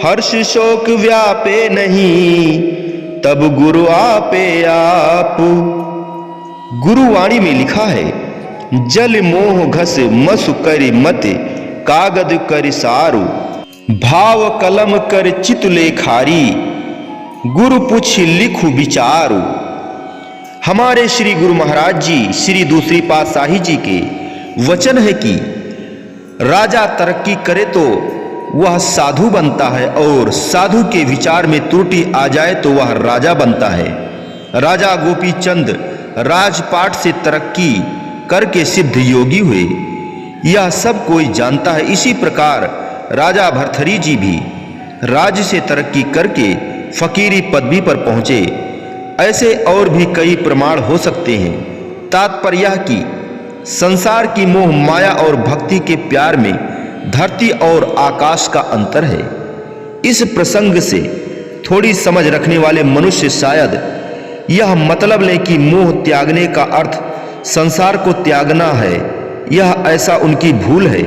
हर्ष शोक व्यापे नहीं, तब गुरु आपे आप। गुरुवाणी में लिखा है, जल मोह घस मसु करि मत, कागद कर सारू, भाव कलम कर चित लेखारी, गुरु पुछ लिखु विचारू। हमारे श्री गुरु महाराज जी श्री दूसरी पातशाही जी के वचन है कि राजा तरक्की करे तो वह साधु बनता है, और साधु के विचार में त्रुटि आ जाए तो वह राजा बनता है। राजा गोपीचंद राजपाट से तरक्की करके सिद्ध योगी हुए, यह सब कोई जानता है। इसी प्रकार राजा भर्तृहरि जी भी राज्य से तरक्की करके फकीरी पदवी पर पहुंचे। ऐसे और भी कई प्रमाण हो सकते हैं। तात्पर्य यह कि संसार की मोह माया और भक्ति के प्यार में धरती और आकाश का अंतर है। इस प्रसंग से थोड़ी समझ रखने वाले मनुष्य शायद यह मतलब लें कि मोह त्यागने का अर्थ संसार को त्यागना है। यह ऐसा उनकी भूल है।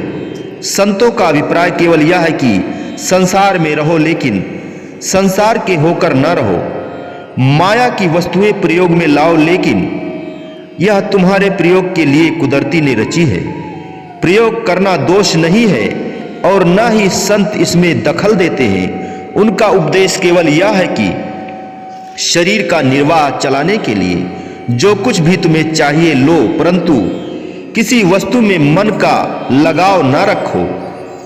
संतों का अभिप्राय केवल यह है कि संसार में रहो, लेकिन संसार के होकर न रहो। माया की वस्तुएं प्रयोग में लाओ, लेकिन यह तुम्हारे प्रयोग के लिए कुदरती ने रची है। प्रयोग करना दोष नहीं है और न ही संत इसमें दखल देते हैं। उनका उपदेश केवल यह है कि शरीर का निर्वाह चलाने के लिए जो कुछ भी तुम्हें चाहिए लो, परंतु किसी वस्तु में मन का लगाव न रखो,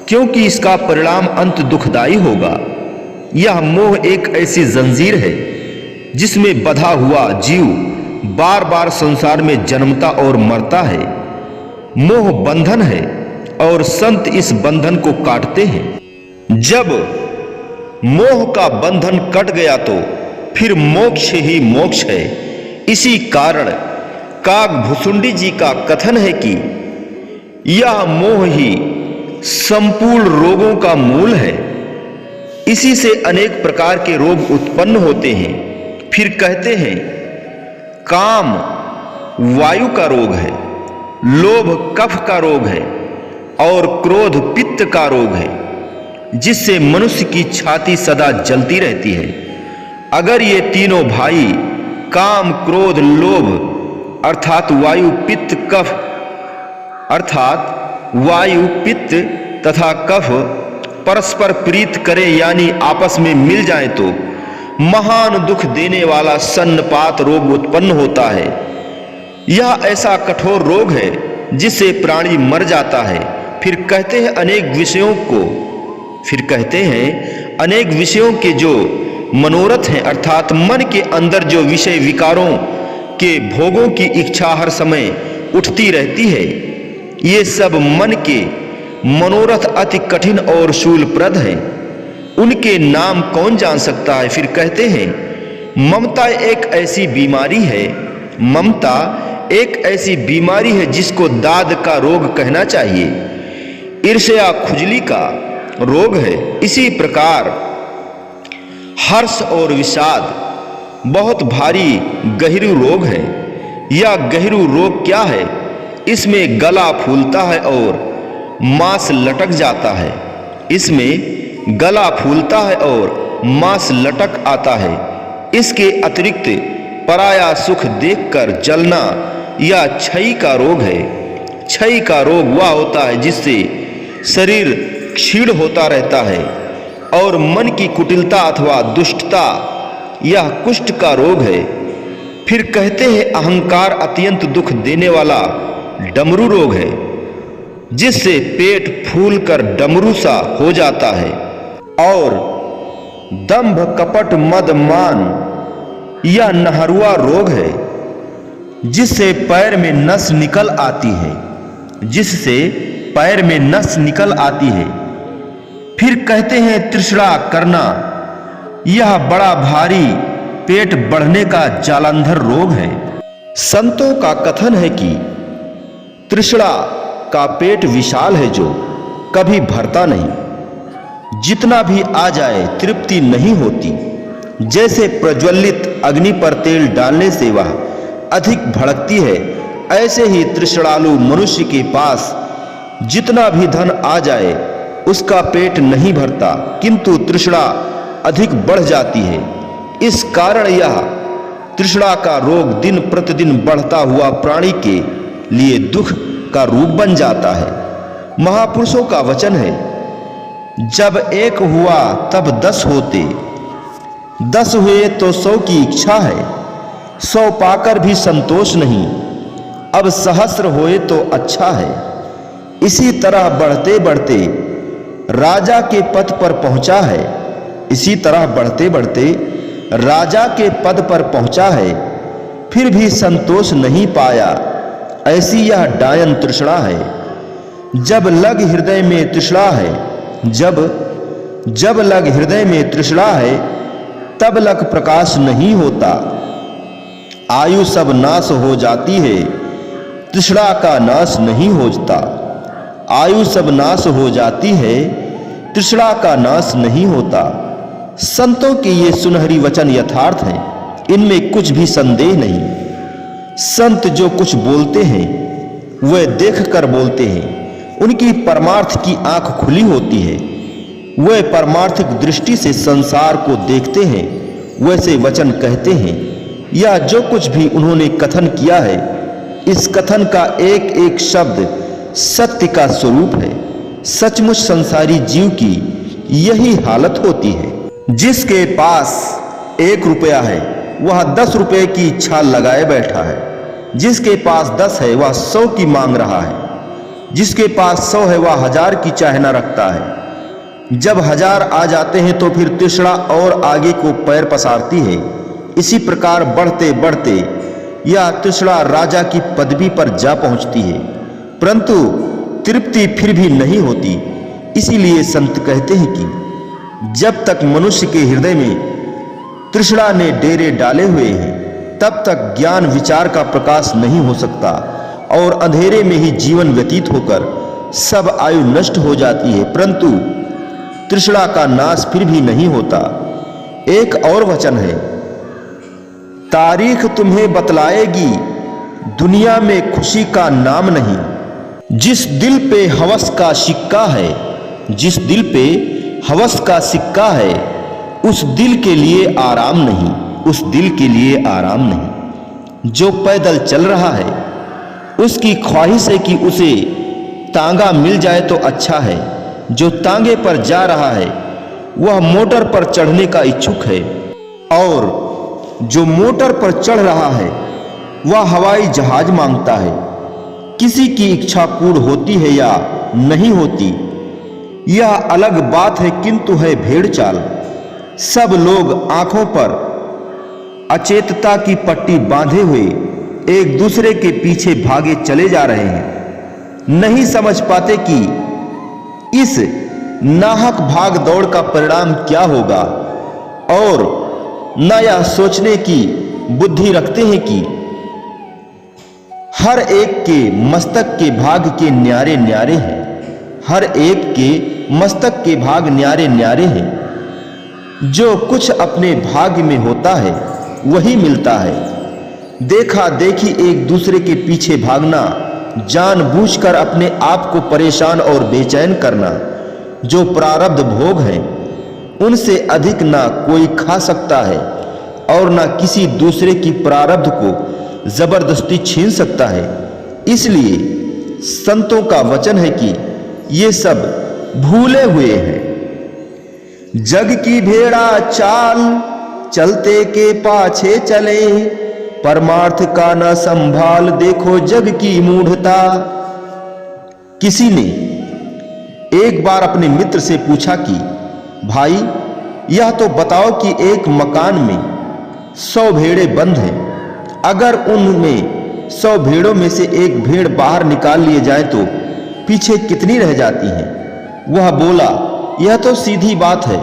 क्योंकि इसका परिणाम अंत दुखदाई होगा। यह मोह एक ऐसी जंजीर है जिसमें बंधा हुआ जीव बार बार संसार में जन्मता और मरता है। मोह बंधन है और संत इस बंधन को काटते हैं। जब मोह का बंधन कट गया तो फिर मोक्ष ही मोक्ष है। इसी कारण काकभुसुंडी जी का कथन है कि यह मोह ही संपूर्ण रोगों का मूल है। इसी से अनेक प्रकार के रोग उत्पन्न होते हैं। फिर कहते हैं, काम वायु का रोग है, लोभ कफ का रोग है और क्रोध पित्त का रोग है, जिससे मनुष्य की छाती सदा जलती रहती है। अगर ये तीनों भाई काम क्रोध लोभ अर्थात वायु पित्त कफ अर्थात वायु पित्त तथा कफ परस्पर प्रीत करें यानी आपस में मिल जाएं तो महान दुख देने वाला सन्नपात रोग उत्पन्न होता है। यह ऐसा कठोर रोग है जिससे प्राणी मर जाता है। फिर कहते हैं अनेक विषयों के जो मनोरथ हैं अर्थात मन के अंदर जो विषय विकारों के भोगों की इच्छा हर समय उठती रहती है, ये सब मन के मनोरथ अति कठिन और शूलप्रद हैं। उनके नाम कौन जान सकता है। फिर कहते हैं ममता एक ऐसी बीमारी है जिसको दाद का रोग कहना चाहिए। ईर्ष्या खुजली का रोग है। इसी प्रकार हर्ष और विषाद बहुत भारी गहिरू रोग है। यह गहिरू रोग क्या है? इसमें गला फूलता है और मांस लटक जाता है। इसमें गला फूलता है और मांस लटक आता है। इसके अतिरिक्त पराया सुख देखकर जलना या क्षय का रोग है। क्षय का रोग वह होता है जिससे शरीर क्षीण होता रहता है और मन की कुटिलता अथवा दुष्टता यह कुष्ठ का रोग है। फिर कहते हैं अहंकार अत्यंत दुख देने वाला डमरू रोग है जिससे पेट फूलकर डमरू सा हो जाता है। और दंभ कपट मद मान यह नहरुआ रोग है जिससे पैर में नस निकल आती है। फिर कहते हैं तृष्णा करना यह बड़ा भारी पेट बढ़ने का जालंधर रोग है। संतों का कथन है कि तृष्णा का पेट विशाल है जो कभी भरता नहीं, जितना भी आ जाए तृप्ति नहीं होती। जैसे प्रज्वलित अग्नि पर तेल डालने से वह अधिक भड़कती है, ऐसे ही तृष्णालु मनुष्य के पास जितना भी धन आ जाए उसका पेट नहीं भरता, किंतु तृष्णा अधिक बढ़ जाती है। इस कारण यह तृष्णा का रोग दिन प्रतिदिन बढ़ता हुआ प्राणी के लिए दुख का रूप बन जाता है। महापुरुषों का वचन है, जब एक हुआ तब 10 होते, 10 हुए तो 100 की इच्छा है, 100 पाकर भी संतोष नहीं, अब सहस्र होए तो अच्छा है। इसी तरह बढ़ते बढ़ते राजा के पद पर पहुंचा है, फिर भी संतोष नहीं पाया। ऐसी यह डायन तृष्णा है। जब लग हृदय में तृष्णा है तब लग प्रकाश नहीं होता। आयु सब नाश हो जाती है, तृष्णा का नाश नहीं होता। आयु सब नाश हो जाती है, तृष्णा का नाश नहीं होता। संतों के ये सुनहरी वचन यथार्थ हैं, इनमें कुछ भी संदेह नहीं। संत जो कुछ बोलते हैं वह देखकर बोलते हैं। उनकी परमार्थ की आंख खुली होती है, वह परमार्थिक दृष्टि से संसार को देखते हैं, वैसे वचन कहते हैं। या जो कुछ भी उन्होंने कथन किया है, इस कथन का एक एक शब्द सत्य का स्वरूप है। सचमुच संसारी जीव की यही हालत होती है। जिसके पास 1 रुपया है वह 10 रुपये की इच्छा लगाए बैठा है। जिसके पास 10 है वह 100 की मांग रहा है। जिसके पास 100 है वह 1000 की चाहना रखता है। जब 1000 आ जाते हैं तो फिर तृष्णा और आगे को पैर पसारती है। इसी प्रकार बढ़ते बढ़ते यह तृष्णा राजा की पदवी पर जा पहुंचती है, परंतु तृप्ति फिर भी नहीं होती। इसीलिए संत कहते हैं कि जब तक मनुष्य के हृदय में तृष्णा ने डेरे डाले हुए हैं, तब तक ज्ञान विचार का प्रकाश नहीं हो सकता और अंधेरे में ही जीवन व्यतीत होकर सब आयु नष्ट हो जाती है, परंतु तृष्णा का नाश फिर भी नहीं होता। एक और वचन है, तारीख तुम्हें बतलाएगी दुनिया में खुशी का नाम नहीं। जिस दिल पे हवस का सिक्का है, जिस दिल पे हवस का सिक्का है, उस दिल के लिए आराम नहीं। उस दिल के लिए आराम नहीं। जो पैदल चल रहा है उसकी ख्वाहिश है कि उसे तांगा मिल जाए तो अच्छा है। जो तांगे पर जा रहा है वह मोटर पर चढ़ने का इच्छुक है, और जो मोटर पर चढ़ रहा है वह हवाई जहाज मांगता है। किसी की इच्छा पूर्ण होती है या नहीं होती यह अलग बात है, किंतु है भेड़ चाल। सब लोग आंखों पर अचेतता की पट्टी बांधे हुए एक दूसरे के पीछे भागे चले जा रहे हैं। नहीं समझ पाते कि इस नाहक भाग दौड़ का परिणाम क्या होगा, और न यह सोचने की बुद्धि रखते हैं कि हर एक के मस्तक के भाग के न्यारे न्यारे हैं। हर एक के मस्तक के भाग न्यारे न्यारे हैं। जो कुछ अपने भाग्य में होता है वही मिलता है। देखा देखी एक दूसरे के पीछे भागना, जानबूझकर अपने आप को परेशान और बेचैन करना, जो प्रारब्ध भोग हैं उनसे अधिक ना कोई खा सकता है और ना किसी दूसरे की प्रारब्ध को जबरदस्ती छीन सकता है। इसलिए संतों का वचन है कि ये सब भूले हुए हैं। जग की भेड़ा चाल चलते के पाछे चले, परमार्थ का न संभाल देखो जग की मूढ़ता। किसी ने एक बार अपने मित्र से पूछा कि भाई यह तो बताओ कि एक मकान में 100 भेड़ें बंद हैं, अगर उनमें 100 भेड़ों में से एक भेड़ बाहर निकाल लिए जाए तो पीछे कितनी रह जाती हैं? वह बोला यह तो सीधी बात है,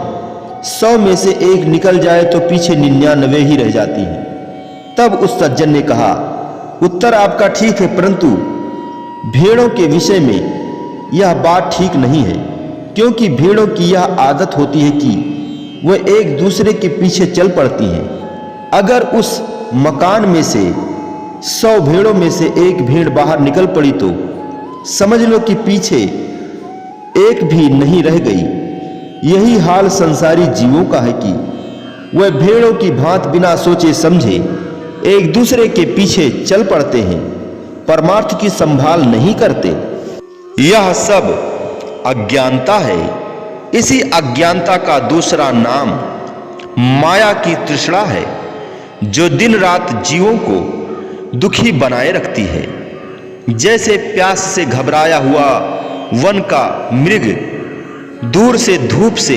100 में से एक निकल जाए तो पीछे 99 ही रह जाती हैं। तब उस सज्जन ने कहा उत्तर आपका ठीक है, परंतु भेड़ों के विषय में यह बात ठीक नहीं है, क्योंकि भेड़ों की यह आदत होती है कि वह एक दूसरे के पीछे चल पड़ती हैं। अगर उस मकान में से 100 भेड़ों में से एक भेड़ बाहर निकल पड़ी तो समझ लो कि पीछे एक भी नहीं रह गई। यही हाल संसारी जीवों का है कि वह भेड़ों की भांति बिना सोचे समझे एक दूसरे के पीछे चल पड़ते हैं, परमार्थ की संभाल नहीं करते। यह सब अज्ञानता है। इसी अज्ञानता का दूसरा नाम माया की तृष्णा है, जो दिन रात जीवों को दुखी बनाए रखती है। जैसे प्यास से घबराया हुआ वन का मृग दूर से धूप से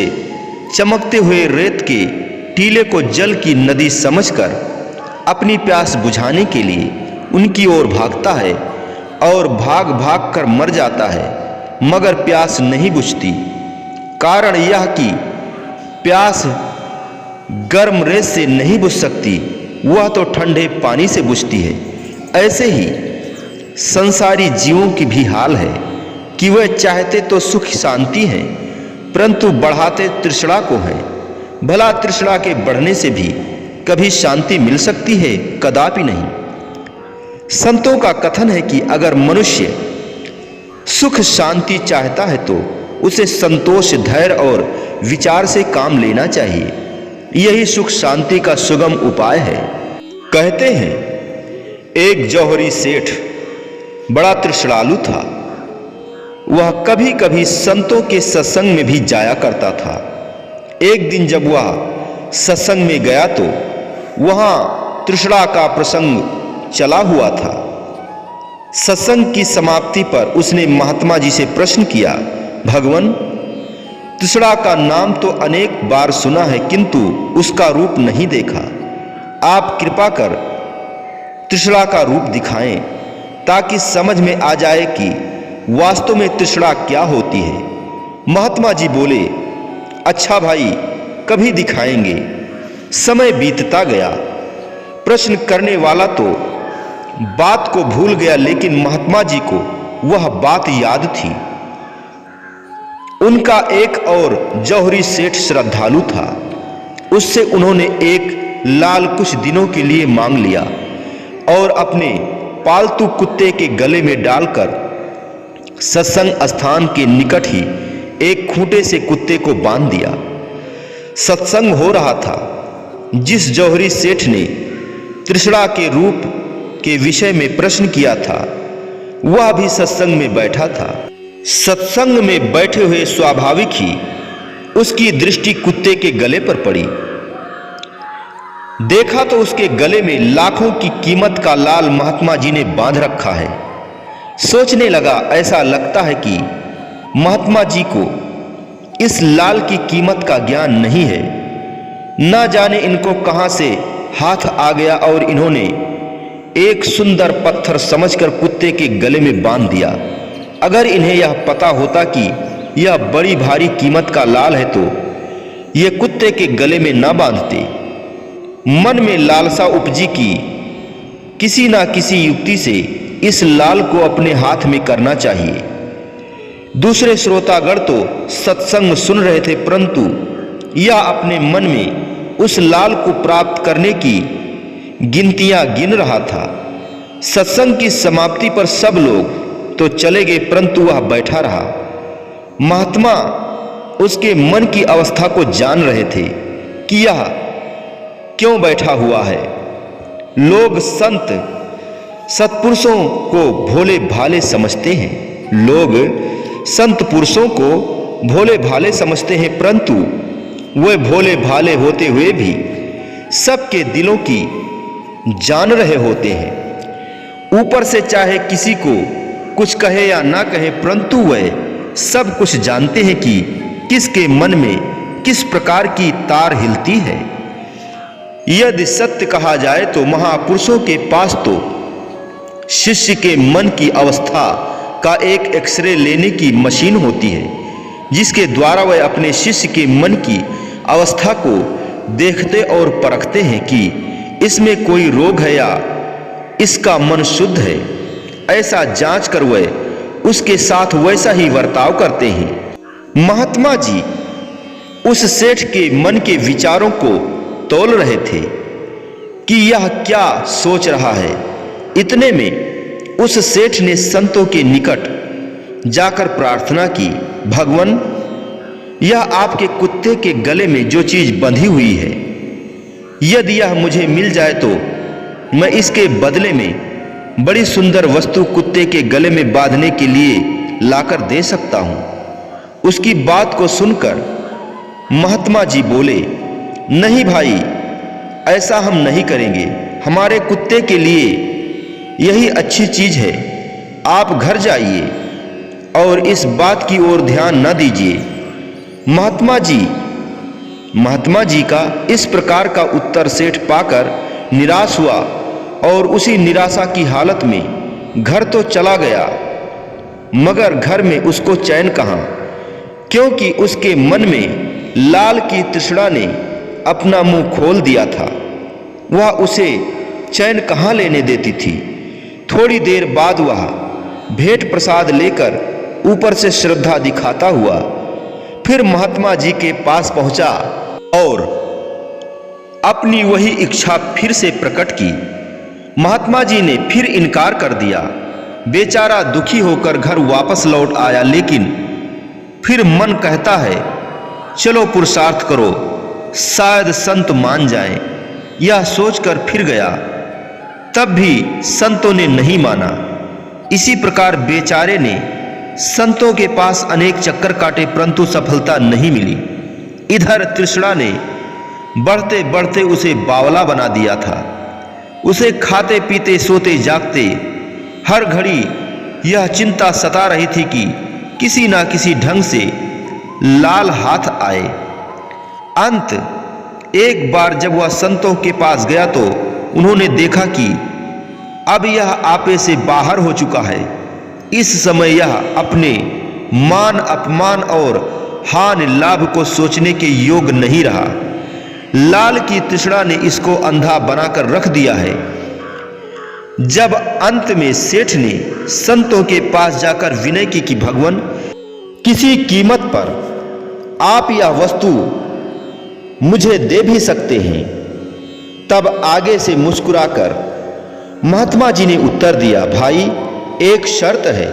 चमकते हुए रेत के टीले को जल की नदी समझकर अपनी प्यास बुझाने के लिए उनकी ओर भागता है और भाग भाग कर मर जाता है, मगर प्यास नहीं बुझती। कारण यह कि प्यास गर्म रेत से नहीं बुझ सकती, वह तो ठंडे पानी से बुझती है। ऐसे ही संसारी जीवों की भी हाल है कि वह चाहते तो सुख शांति है, परंतु बढ़ाते तृष्णा को है। भला तृष्णा के बढ़ने से भी कभी शांति मिल सकती है? कदापि नहीं। संतों का कथन है कि अगर मनुष्य सुख शांति चाहता है तो उसे संतोष, धैर्य और विचार से काम लेना चाहिए। यही सुख शांति का सुगम उपाय है। कहते हैं एक जौहरी सेठ बड़ा तृष्णालु था। वह कभी कभी संतों के सत्संग में भी जाया करता था। एक दिन जब वह सत्संग में गया तो वहां तृष्णा का प्रसंग चला हुआ था। सत्संग की समाप्ति पर उसने महात्मा जी से प्रश्न किया, भगवान, तृष्णा का नाम तो अनेक बार सुना है, किंतु उसका रूप नहीं देखा। आप कृपा कर तृष्णा का रूप दिखाएं ताकि समझ में आ जाए कि वास्तव में तृष्णा क्या होती है। महात्मा जी बोले, अच्छा भाई, कभी दिखाएंगे। समय बीतता गया। प्रश्न करने वाला तो बात को भूल गया, लेकिन महात्मा जी को वह बात याद थी। उनका एक और जौहरी सेठ श्रद्धालु था। उससे उन्होंने एक लाल कुछ दिनों के लिए मांग लिया और अपने पालतू कुत्ते के गले में डालकर सत्संग स्थान के निकट ही एक खूंटे से कुत्ते को बांध दिया। सत्संग हो रहा था। जिस जौहरी सेठ ने तृष्णा के रूप के विषय में प्रश्न किया था, वह भी सत्संग में बैठा था। सत्संग में बैठे हुए स्वाभाविक ही उसकी दृष्टि कुत्ते के गले पर पड़ी। देखा तो उसके गले में लाखों की कीमत का लाल महात्मा जी ने बांध रखा है। सोचने लगा, ऐसा लगता है कि महात्मा जी को इस लाल की कीमत का ज्ञान नहीं है। ना जाने इनको कहां से हाथ आ गया और इन्होंने एक सुंदर पत्थर समझकर कुत्ते के गले में बांध दिया। अगर इन्हें यह पता होता कि यह बड़ी भारी कीमत का लाल है तो ये कुत्ते के गले में ना बांधते। मन में लालसा उपजी कि किसी ना किसी युक्ति से इस लाल को अपने हाथ में करना चाहिए। दूसरे श्रोतागण तो सत्संग सुन रहे थे, परंतु यह अपने मन में उस लाल को प्राप्त करने की गिनतियां गिन रहा था। सत्संग की समाप्ति पर सब लोग तो चले गए, परंतु वह बैठा रहा। महात्मा उसके मन की अवस्था को जान रहे थे कि यह क्यों बैठा हुआ है। लोग संत सत्पुरुषों को भोले भाले समझते हैं। लोग संत पुरुषों को भोले भाले समझते हैं, परंतु वे भोले भाले होते हुए भी सबके दिलों की जान रहे होते हैं। ऊपर से चाहे किसी को कुछ कहे या ना कहे, परंतु वे सब कुछ जानते हैं कि किसके मन में किस प्रकार की तार हिलती है। यदि सत्य कहा जाए तो महापुरुषों के पास तो शिष्य के मन की अवस्था का एक एक्सरे लेने की मशीन होती है, जिसके द्वारा वह अपने शिष्य के मन की अवस्था को देखते और परखते हैं कि इसमें कोई रोग है या इसका मन शुद्ध है। ऐसा जांच कर वह उसके साथ वैसा ही बर्ताव करते हैं। महात्मा जी उस सेठ के मन के विचारों को तौल रहे थे कि यह क्या सोच रहा है। इतने में उस सेठ ने संतों के निकट जाकर प्रार्थना की, भगवान, यह आपके कुत्ते के गले में जो चीज बंधी हुई है, यदि यह मुझे मिल जाए तो मैं इसके बदले में बड़ी सुंदर वस्तु कुत्ते के गले में बांधने के लिए लाकर दे सकता हूं। उसकी बात को सुनकर महात्मा जी बोले, नहीं भाई, ऐसा हम नहीं करेंगे। हमारे कुत्ते के लिए यही अच्छी चीज है। आप घर जाइए और इस बात की ओर ध्यान न दीजिए। महात्मा जी का इस प्रकार का उत्तर सेठ पाकर निराश हुआ और उसी निराशा की हालत में घर तो चला गया, मगर घर में उसको चैन कहां, क्योंकि उसके मन में लाल की तृष्णा ने अपना मुंह खोल दिया था। वह उसे चैन कहां लेने देती थी। थोड़ी देर बाद वह भेंट प्रसाद लेकर ऊपर से श्रद्धा दिखाता हुआ फिर महात्मा जी के पास पहुंचा और अपनी वही इच्छा फिर से प्रकट की। महात्मा जी ने फिर इनकार कर दिया। बेचारा दुखी होकर घर वापस लौट आया, लेकिन फिर मन कहता है, चलो पुरुषार्थ करो, शायद संत मान जाए। यह सोचकर फिर गया, तब भी संतों ने नहीं माना। इसी प्रकार बेचारे ने संतों के पास अनेक चक्कर काटे, परंतु सफलता नहीं मिली। इधर तृष्णा ने बढ़ते बढ़ते उसे बावला बना दिया था। उसे खाते पीते सोते जागते हर घड़ी यह चिंता सता रही थी कि किसी ना किसी ढंग से लाल हाथ आए। अंत एक बार जब वह संतों के पास गया तो उन्होंने देखा कि अब यह आपे से बाहर हो चुका है। इस समय यह अपने मान अपमान और हानि लाभ को सोचने के योग नहीं रहा। लाल की तृष्णा ने इसको अंधा बनाकर रख दिया है। जब अंत में सेठ ने संतों के पास जाकर विनय की कि भगवान, किसी कीमत पर आप यह वस्तु मुझे दे भी सकते हैं, तब आगे से मुस्कुराकर महात्मा जी ने उत्तर दिया, भाई एक शर्त है,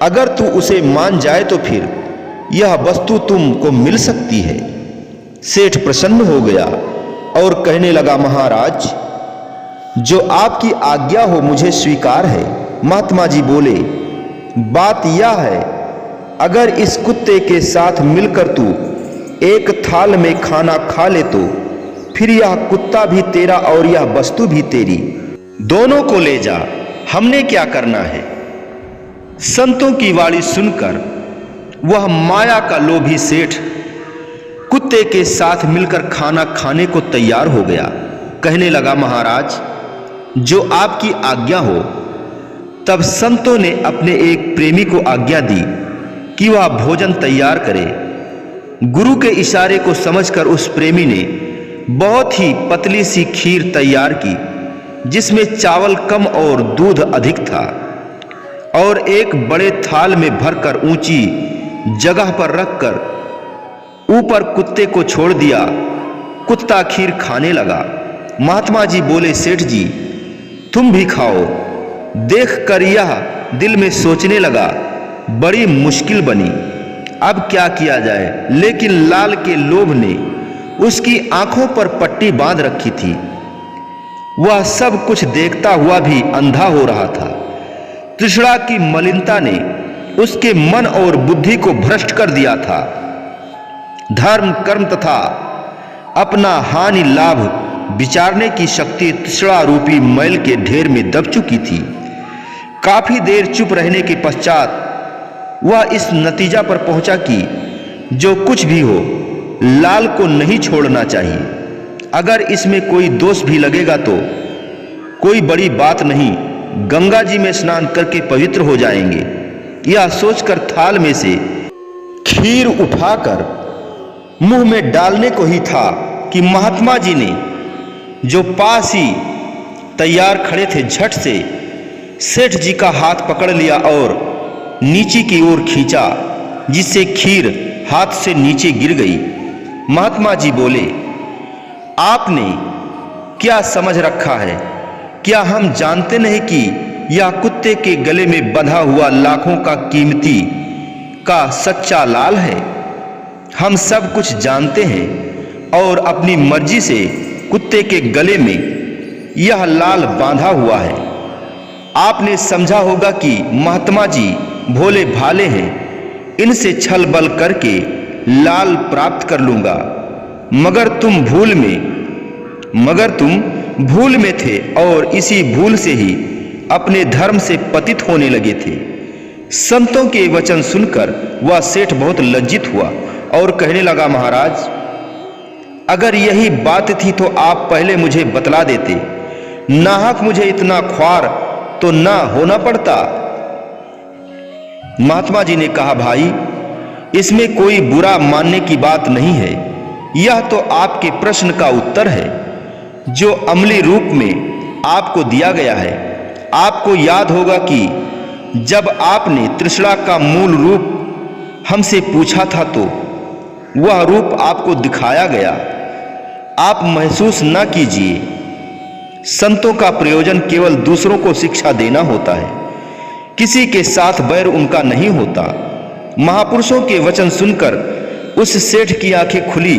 अगर तू उसे मान जाए तो फिर यह वस्तु तुमको मिल सकती है। सेठ प्रसन्न हो गया और कहने लगा, महाराज, जो आपकी आज्ञा हो मुझे स्वीकार है। महात्मा जी बोले, बात यह है, अगर इस कुत्ते के साथ मिलकर तू एक थाल में खाना खा ले तो फिर यह कुत्ता भी तेरा और यह वस्तु भी तेरी, दोनों को ले जा, हमने क्या करना है। संतों की वाणी सुनकर वह माया का लोभी सेठ कुत्ते के साथ मिलकर खाना खाने को तैयार हो गया। कहने लगा, महाराज, जो आपकी आज्ञा हो। तब संतों ने अपने एक प्रेमी को आज्ञा दी कि वह भोजन तैयार करे। गुरु के इशारे को समझकर उस प्रेमी ने बहुत ही पतली सी खीर तैयार की, जिसमें चावल कम और दूध अधिक था, और एक बड़े थाल में भरकर ऊंची जगह पर रखकर ऊपर कुत्ते को छोड़ दिया। कुत्ता खीर खाने लगा। महात्मा जी बोले, सेठ जी, तुम भी खाओ। देखकर यह दिल में सोचने लगा, बड़ी मुश्किल बनी, अब क्या किया जाए। लेकिन लाल के लोभ ने उसकी आंखों पर पट्टी बांध रखी थी। वह सब कुछ देखता हुआ भी अंधा हो रहा था। तृष्णा की मलिनता ने उसके मन और बुद्धि को भ्रष्ट कर दिया था। धर्म, कर्म तथा अपना हानि लाभ विचारने की शक्ति तृष्णा रूपी मैल के ढेर में दब चुकी थी। काफी देर चुप रहने के पश्चात वह इस नतीजा पर पहुंचा कि जो कुछ भी हो, लाल को नहीं छोड़ना चाहिए। अगर इसमें कोई दोष भी लगेगा तो कोई बड़ी बात नहीं, गंगा जी में स्नान करके पवित्र हो जाएंगे। यह सोचकर थाल में से खीर उठाकर मुंह में डालने को ही था कि महात्मा जी ने, जो पास ही तैयार खड़े थे, झट से सेठ जी का हाथ पकड़ लिया और नीचे की ओर खींचा, जिससे खीर हाथ से नीचे गिर गई। महात्मा जी बोले, आपने क्या समझ रखा है? क्या हम जानते नहीं कि यह कुत्ते के गले में बंधा हुआ लाखों का कीमती का सच्चा लाल है? हम सब कुछ जानते हैं और अपनी मर्जी से कुत्ते के गले में यह लाल बांधा हुआ है। आपने समझा होगा कि महात्मा जी भोले भाले हैं, इनसे छल बल करके लाल प्राप्त कर लूंगा। मगर तुम भूल में थे और इसी भूल से ही अपने धर्म से पतित होने लगे थे। संतों के वचन सुनकर वह सेठ बहुत लज्जित हुआ और कहने लगा, महाराज, अगर यही बात थी तो आप पहले मुझे बतला देते। नाहक मुझे इतना ख्वार तो ना होना पड़ता। महात्मा जी ने कहा, भाई, इसमें कोई बुरा मानने की बात नहीं है। यह तो आपके प्रश्न का उत्तर है जो अमली रूप में आपको दिया गया है। आपको याद होगा कि जब आपने तृष्णा का मूल रूप हमसे पूछा था तो वह रूप आपको दिखाया गया। आप महसूस न कीजिए। संतों का प्रयोजन केवल दूसरों को शिक्षा देना होता है, किसी के साथ बैर उनका नहीं होता। महापुरुषों के वचन सुनकर उस सेठ की आंखें खुली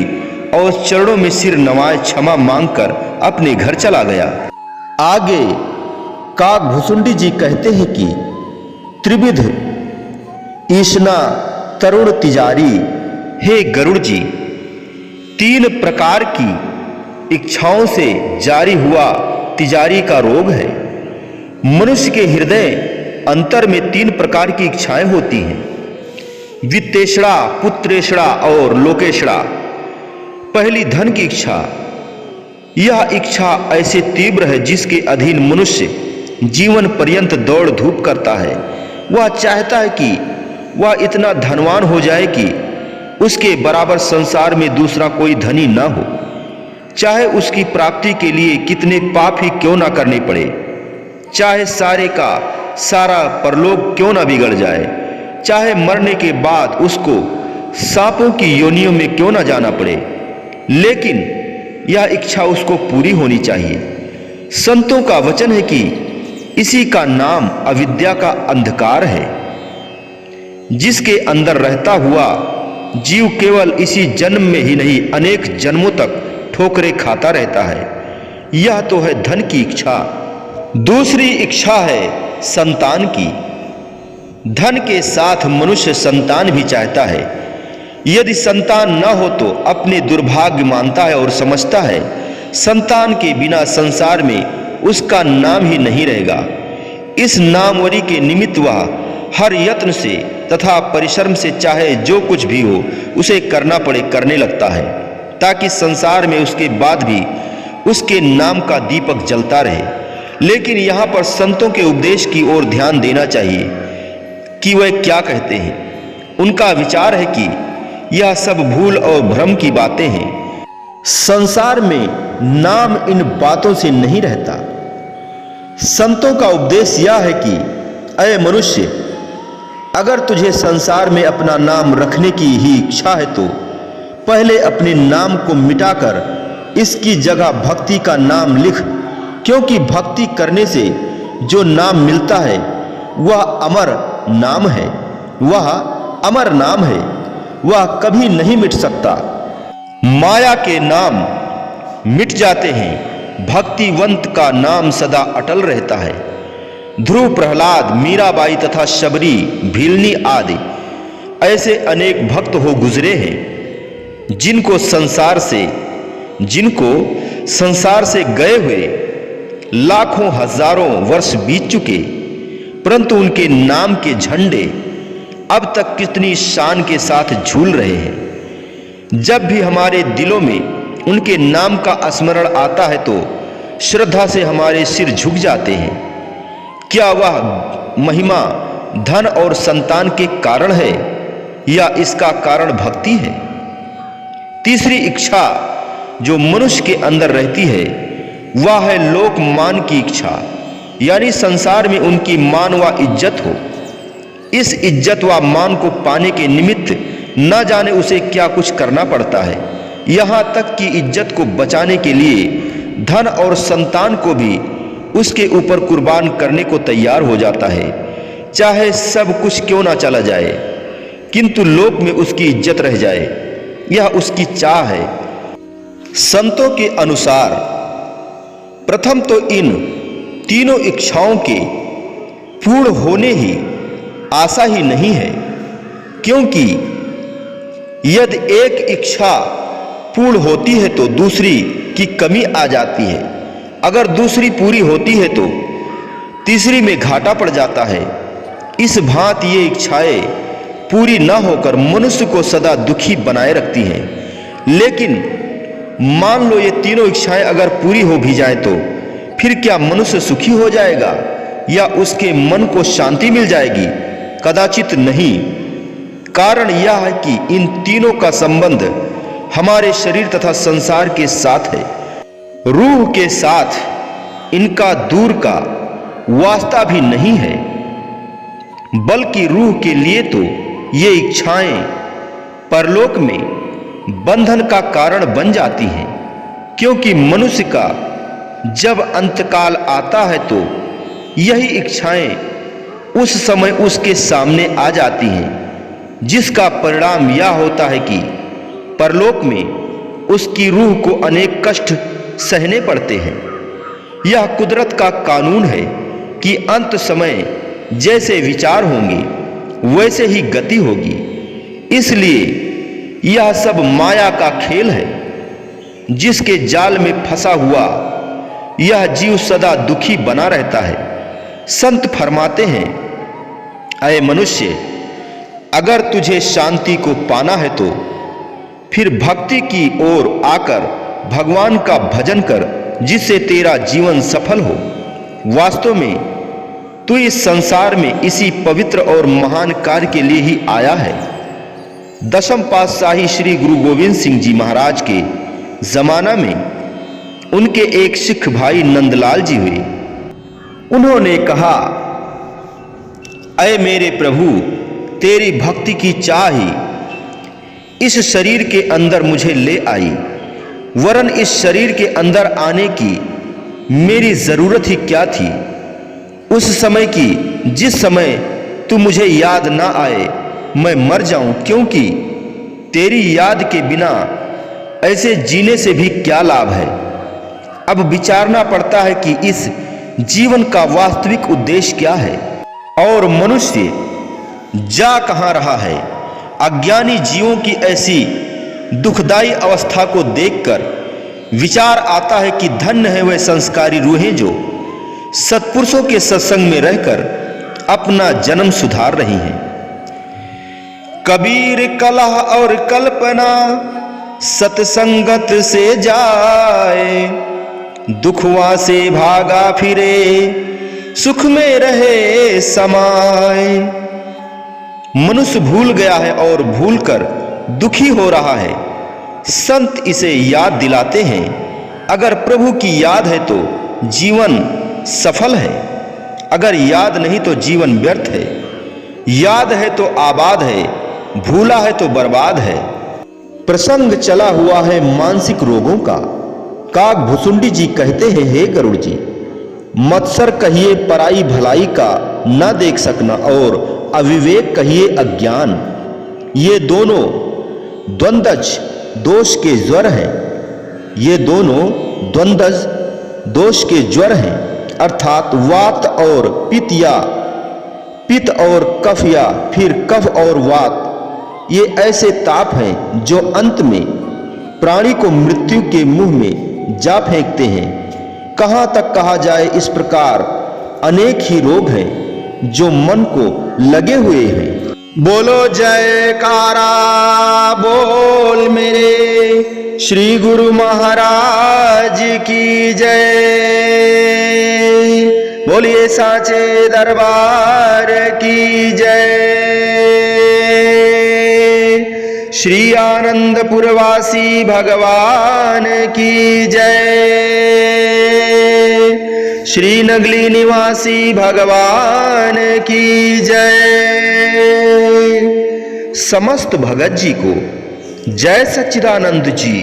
और चरणों में सिर नवाए क्षमा मांगकर अपने घर चला गया। आगे काक भुसुंडी जी कहते हैं कि त्रिविध ईशना तरुण तिजारी, हे गरुड़ जी, 3 प्रकार की इच्छाओं से जारी हुआ तिजारी का रोग है। मनुष्य के हृदय अंतर में 3 प्रकार की इच्छाएं होती हैं, वित्तेषणा, पुत्रेषणा और लोकेषणा। पहली धन की इच्छा। यह इच्छा ऐसे तीव्र है जिसके अधीन मनुष्य जीवन पर्यंत दौड़ धूप करता है। वह चाहता है कि वह इतना धनवान हो जाए कि उसके बराबर संसार में दूसरा कोई धनी न हो, चाहे उसकी प्राप्ति के लिए कितने पाप ही क्यों ना करने पड़े, चाहे सारे का सारा परलोक क्यों ना बिगड़ जाए, चाहे मरने के बाद उसको सांपों की योनियों में क्यों ना जाना पड़े, लेकिन यह इच्छा उसको पूरी होनी चाहिए। संतों का वचन है कि इसी का नाम अविद्या का अंधकार है, जिसके अंदर रहता हुआ जीव केवल इसी जन्म में ही नहीं अनेक जन्मों तक ठोकरें खाता रहता है। यह तो है धन की इच्छा। दूसरी इच्छा है संतान की। धन के साथ मनुष्य संतान भी चाहता है। यदि संतान न हो तो अपने दुर्भाग्य मानता है और समझता है संतान के बिना संसार में उसका नाम ही नहीं रहेगा। इस नामवरी के निमित्त वह हर यत्न से तथा परिश्रम से चाहे जो कुछ भी हो उसे करना पड़े करने लगता है, ताकि संसार में उसके बाद भी उसके नाम का दीपक जलता रहे। लेकिन यहाँ पर संतों के उपदेश की ओर ध्यान देना चाहिए कि वह क्या कहते हैं। उनका विचार है कि यह सब भूल और भ्रम की बातें हैं। संसार में नाम इन बातों से नहीं रहता। संतों का उपदेश यह है कि अय मनुष्य, अगर तुझे संसार में अपना नाम रखने की ही इच्छा है तो पहले अपने नाम को मिटाकर इसकी जगह भक्ति का नाम लिख, क्योंकि भक्ति करने से जो नाम मिलता है वह अमर नाम है। वह अमर नाम है, वह कभी नहीं मिट सकता। माया के नाम मिट जाते हैं, भक्तिवंत का नाम सदा अटल रहता है। ध्रुव, प्रहलाद, मीराबाई तथा शबरी, भीलनी आदि ऐसे अनेक भक्त हो गुजरे हैं जिनको संसार से गए हुए लाखों हजारों वर्ष बीत चुके, परंतु उनके नाम के झंडे अब तक कितनी शान के साथ झूल रहे हैं। जब भी हमारे दिलों में उनके नाम का स्मरण आता है तो श्रद्धा से हमारे सिर झुक जाते हैं। क्या वह महिमा धन और संतान के कारण है या इसका कारण भक्ति है? तीसरी इच्छा जो मनुष्य के अंदर रहती है वह है लोक मान की इच्छा, यानी संसार में उनकी मान व इज्जत हो। इस इज्जत व मान को पाने के निमित्त न जाने उसे क्या कुछ करना पड़ता है। यहाँ तक कि इज्जत को बचाने के लिए धन और संतान को भी उसके ऊपर कुर्बान करने को तैयार हो जाता है, चाहे सब कुछ क्यों ना चला जाए, किंतु लोक में उसकी इज्जत रह जाए। यह उसकी चाह है। संतों के अनुसार प्रथम तो इन तीनों इच्छाओं के पूर्ण होने ही आशा ही नहीं है, क्योंकि यदि एक इच्छा पूर्ण होती है तो दूसरी की कमी आ जाती है। अगर दूसरी पूरी होती है तो तीसरी में घाटा पड़ जाता है। इस भांति ये इच्छाएं पूरी न होकर मनुष्य को सदा दुखी बनाए रखती हैं। लेकिन मान लो ये तीनों इच्छाएं अगर पूरी हो भी जाए तो फिर क्या मनुष्य सुखी हो जाएगा या उसके मन को शांति मिल जाएगी? कदाचित नहीं। कारण यह है कि इन तीनों का संबंध हमारे शरीर तथा संसार के साथ है। रूह के साथ इनका दूर का वास्ता भी नहीं है, बल्कि रूह के लिए तो ये इच्छाएं परलोक में बंधन का कारण बन जाती हैं, क्योंकि मनुष्य का जब अंतकाल आता है तो यही इच्छाएं उस समय उसके सामने आ जाती हैं, जिसका परिणाम यह होता है कि परलोक में उसकी रूह को अनेक कष्ट सहने पड़ते हैं। यह कुदरत का कानून है कि अंत समय जैसे विचार होंगे वैसे ही गति होगी। इसलिए यह सब माया का खेल है, जिसके जाल में फंसा हुआ यह जीव सदा दुखी बना रहता है। संत फरमाते हैं, अय मनुष्य, अगर तुझे शांति को पाना है तो फिर भक्ति की ओर आकर भगवान का भजन कर, जिससे तेरा जीवन सफल हो। वास्तव में तू इस संसार में इसी पवित्र और महान कार्य के लिए ही आया है। दशम पातशाही श्री गुरु गोविंद सिंह जी महाराज के जमाना में उनके एक सिख भाई नंदलाल जी हुए। उन्होंने कहा, अय मेरे प्रभु, तेरी भक्ति की चाह ही इस शरीर के अंदर मुझे ले आई, वरन इस शरीर के अंदर आने की मेरी जरूरत ही क्या थी। उस समय की जिस समय तू मुझे याद ना आए मैं मर जाऊं, क्योंकि तेरी याद के बिना ऐसे जीने से भी क्या लाभ है। अब विचारना पड़ता है कि इस जीवन का वास्तविक उद्देश्य क्या है और मनुष्य जा कहां रहा है। अज्ञानी जीवों की ऐसी दुखदाई अवस्था को देखकर विचार आता है कि धन्य है वह संस्कारी रूहें जो सत्पुरुषों के सत्संग में रहकर अपना जन्म सुधार रही हैं। कबीर कलह और कल्पना सत्संगत से जाए, दुखवा से भागा फिरे सुख में रहे समाए। मनुष्य भूल गया है और भूलकर दुखी हो रहा है। संत इसे याद दिलाते हैं। अगर प्रभु की याद है तो जीवन सफल है, अगर याद नहीं तो जीवन व्यर्थ है। याद है तो आबाद है, भूला है तो बर्बाद है। प्रसंग चला हुआ है मानसिक रोगों का। काक भुसुंडी जी कहते हैं, हे गरुड़ जी, मत्सर कहिए पराई भलाई का न देख सकना और अविवेक कहिए अज्ञान। ये दोनों द्वंद्वज दोष के ज्वर हैं। ये दोनों द्वंद्वज दोष के ज्वर हैं, अर्थात वात और पित्त या पित्त और कफ या फिर कफ और वात। ये ऐसे ताप हैं जो अंत में प्राणी को मृत्यु के मुंह में जा फेंकते हैं। कहां तक कहा जाए, इस प्रकार अनेक ही रोग हैं जो मन को लगे हुए हैं। बोलो जयकारा बोल मेरे श्री गुरु महाराज की जय। बोलिए साचे दरबार की जय। श्री आनंदपुरवासी भगवान की जय। श्री नगली निवासी भगवान की जय। समस्त भगत जी को जय सच्चिदानंद जी।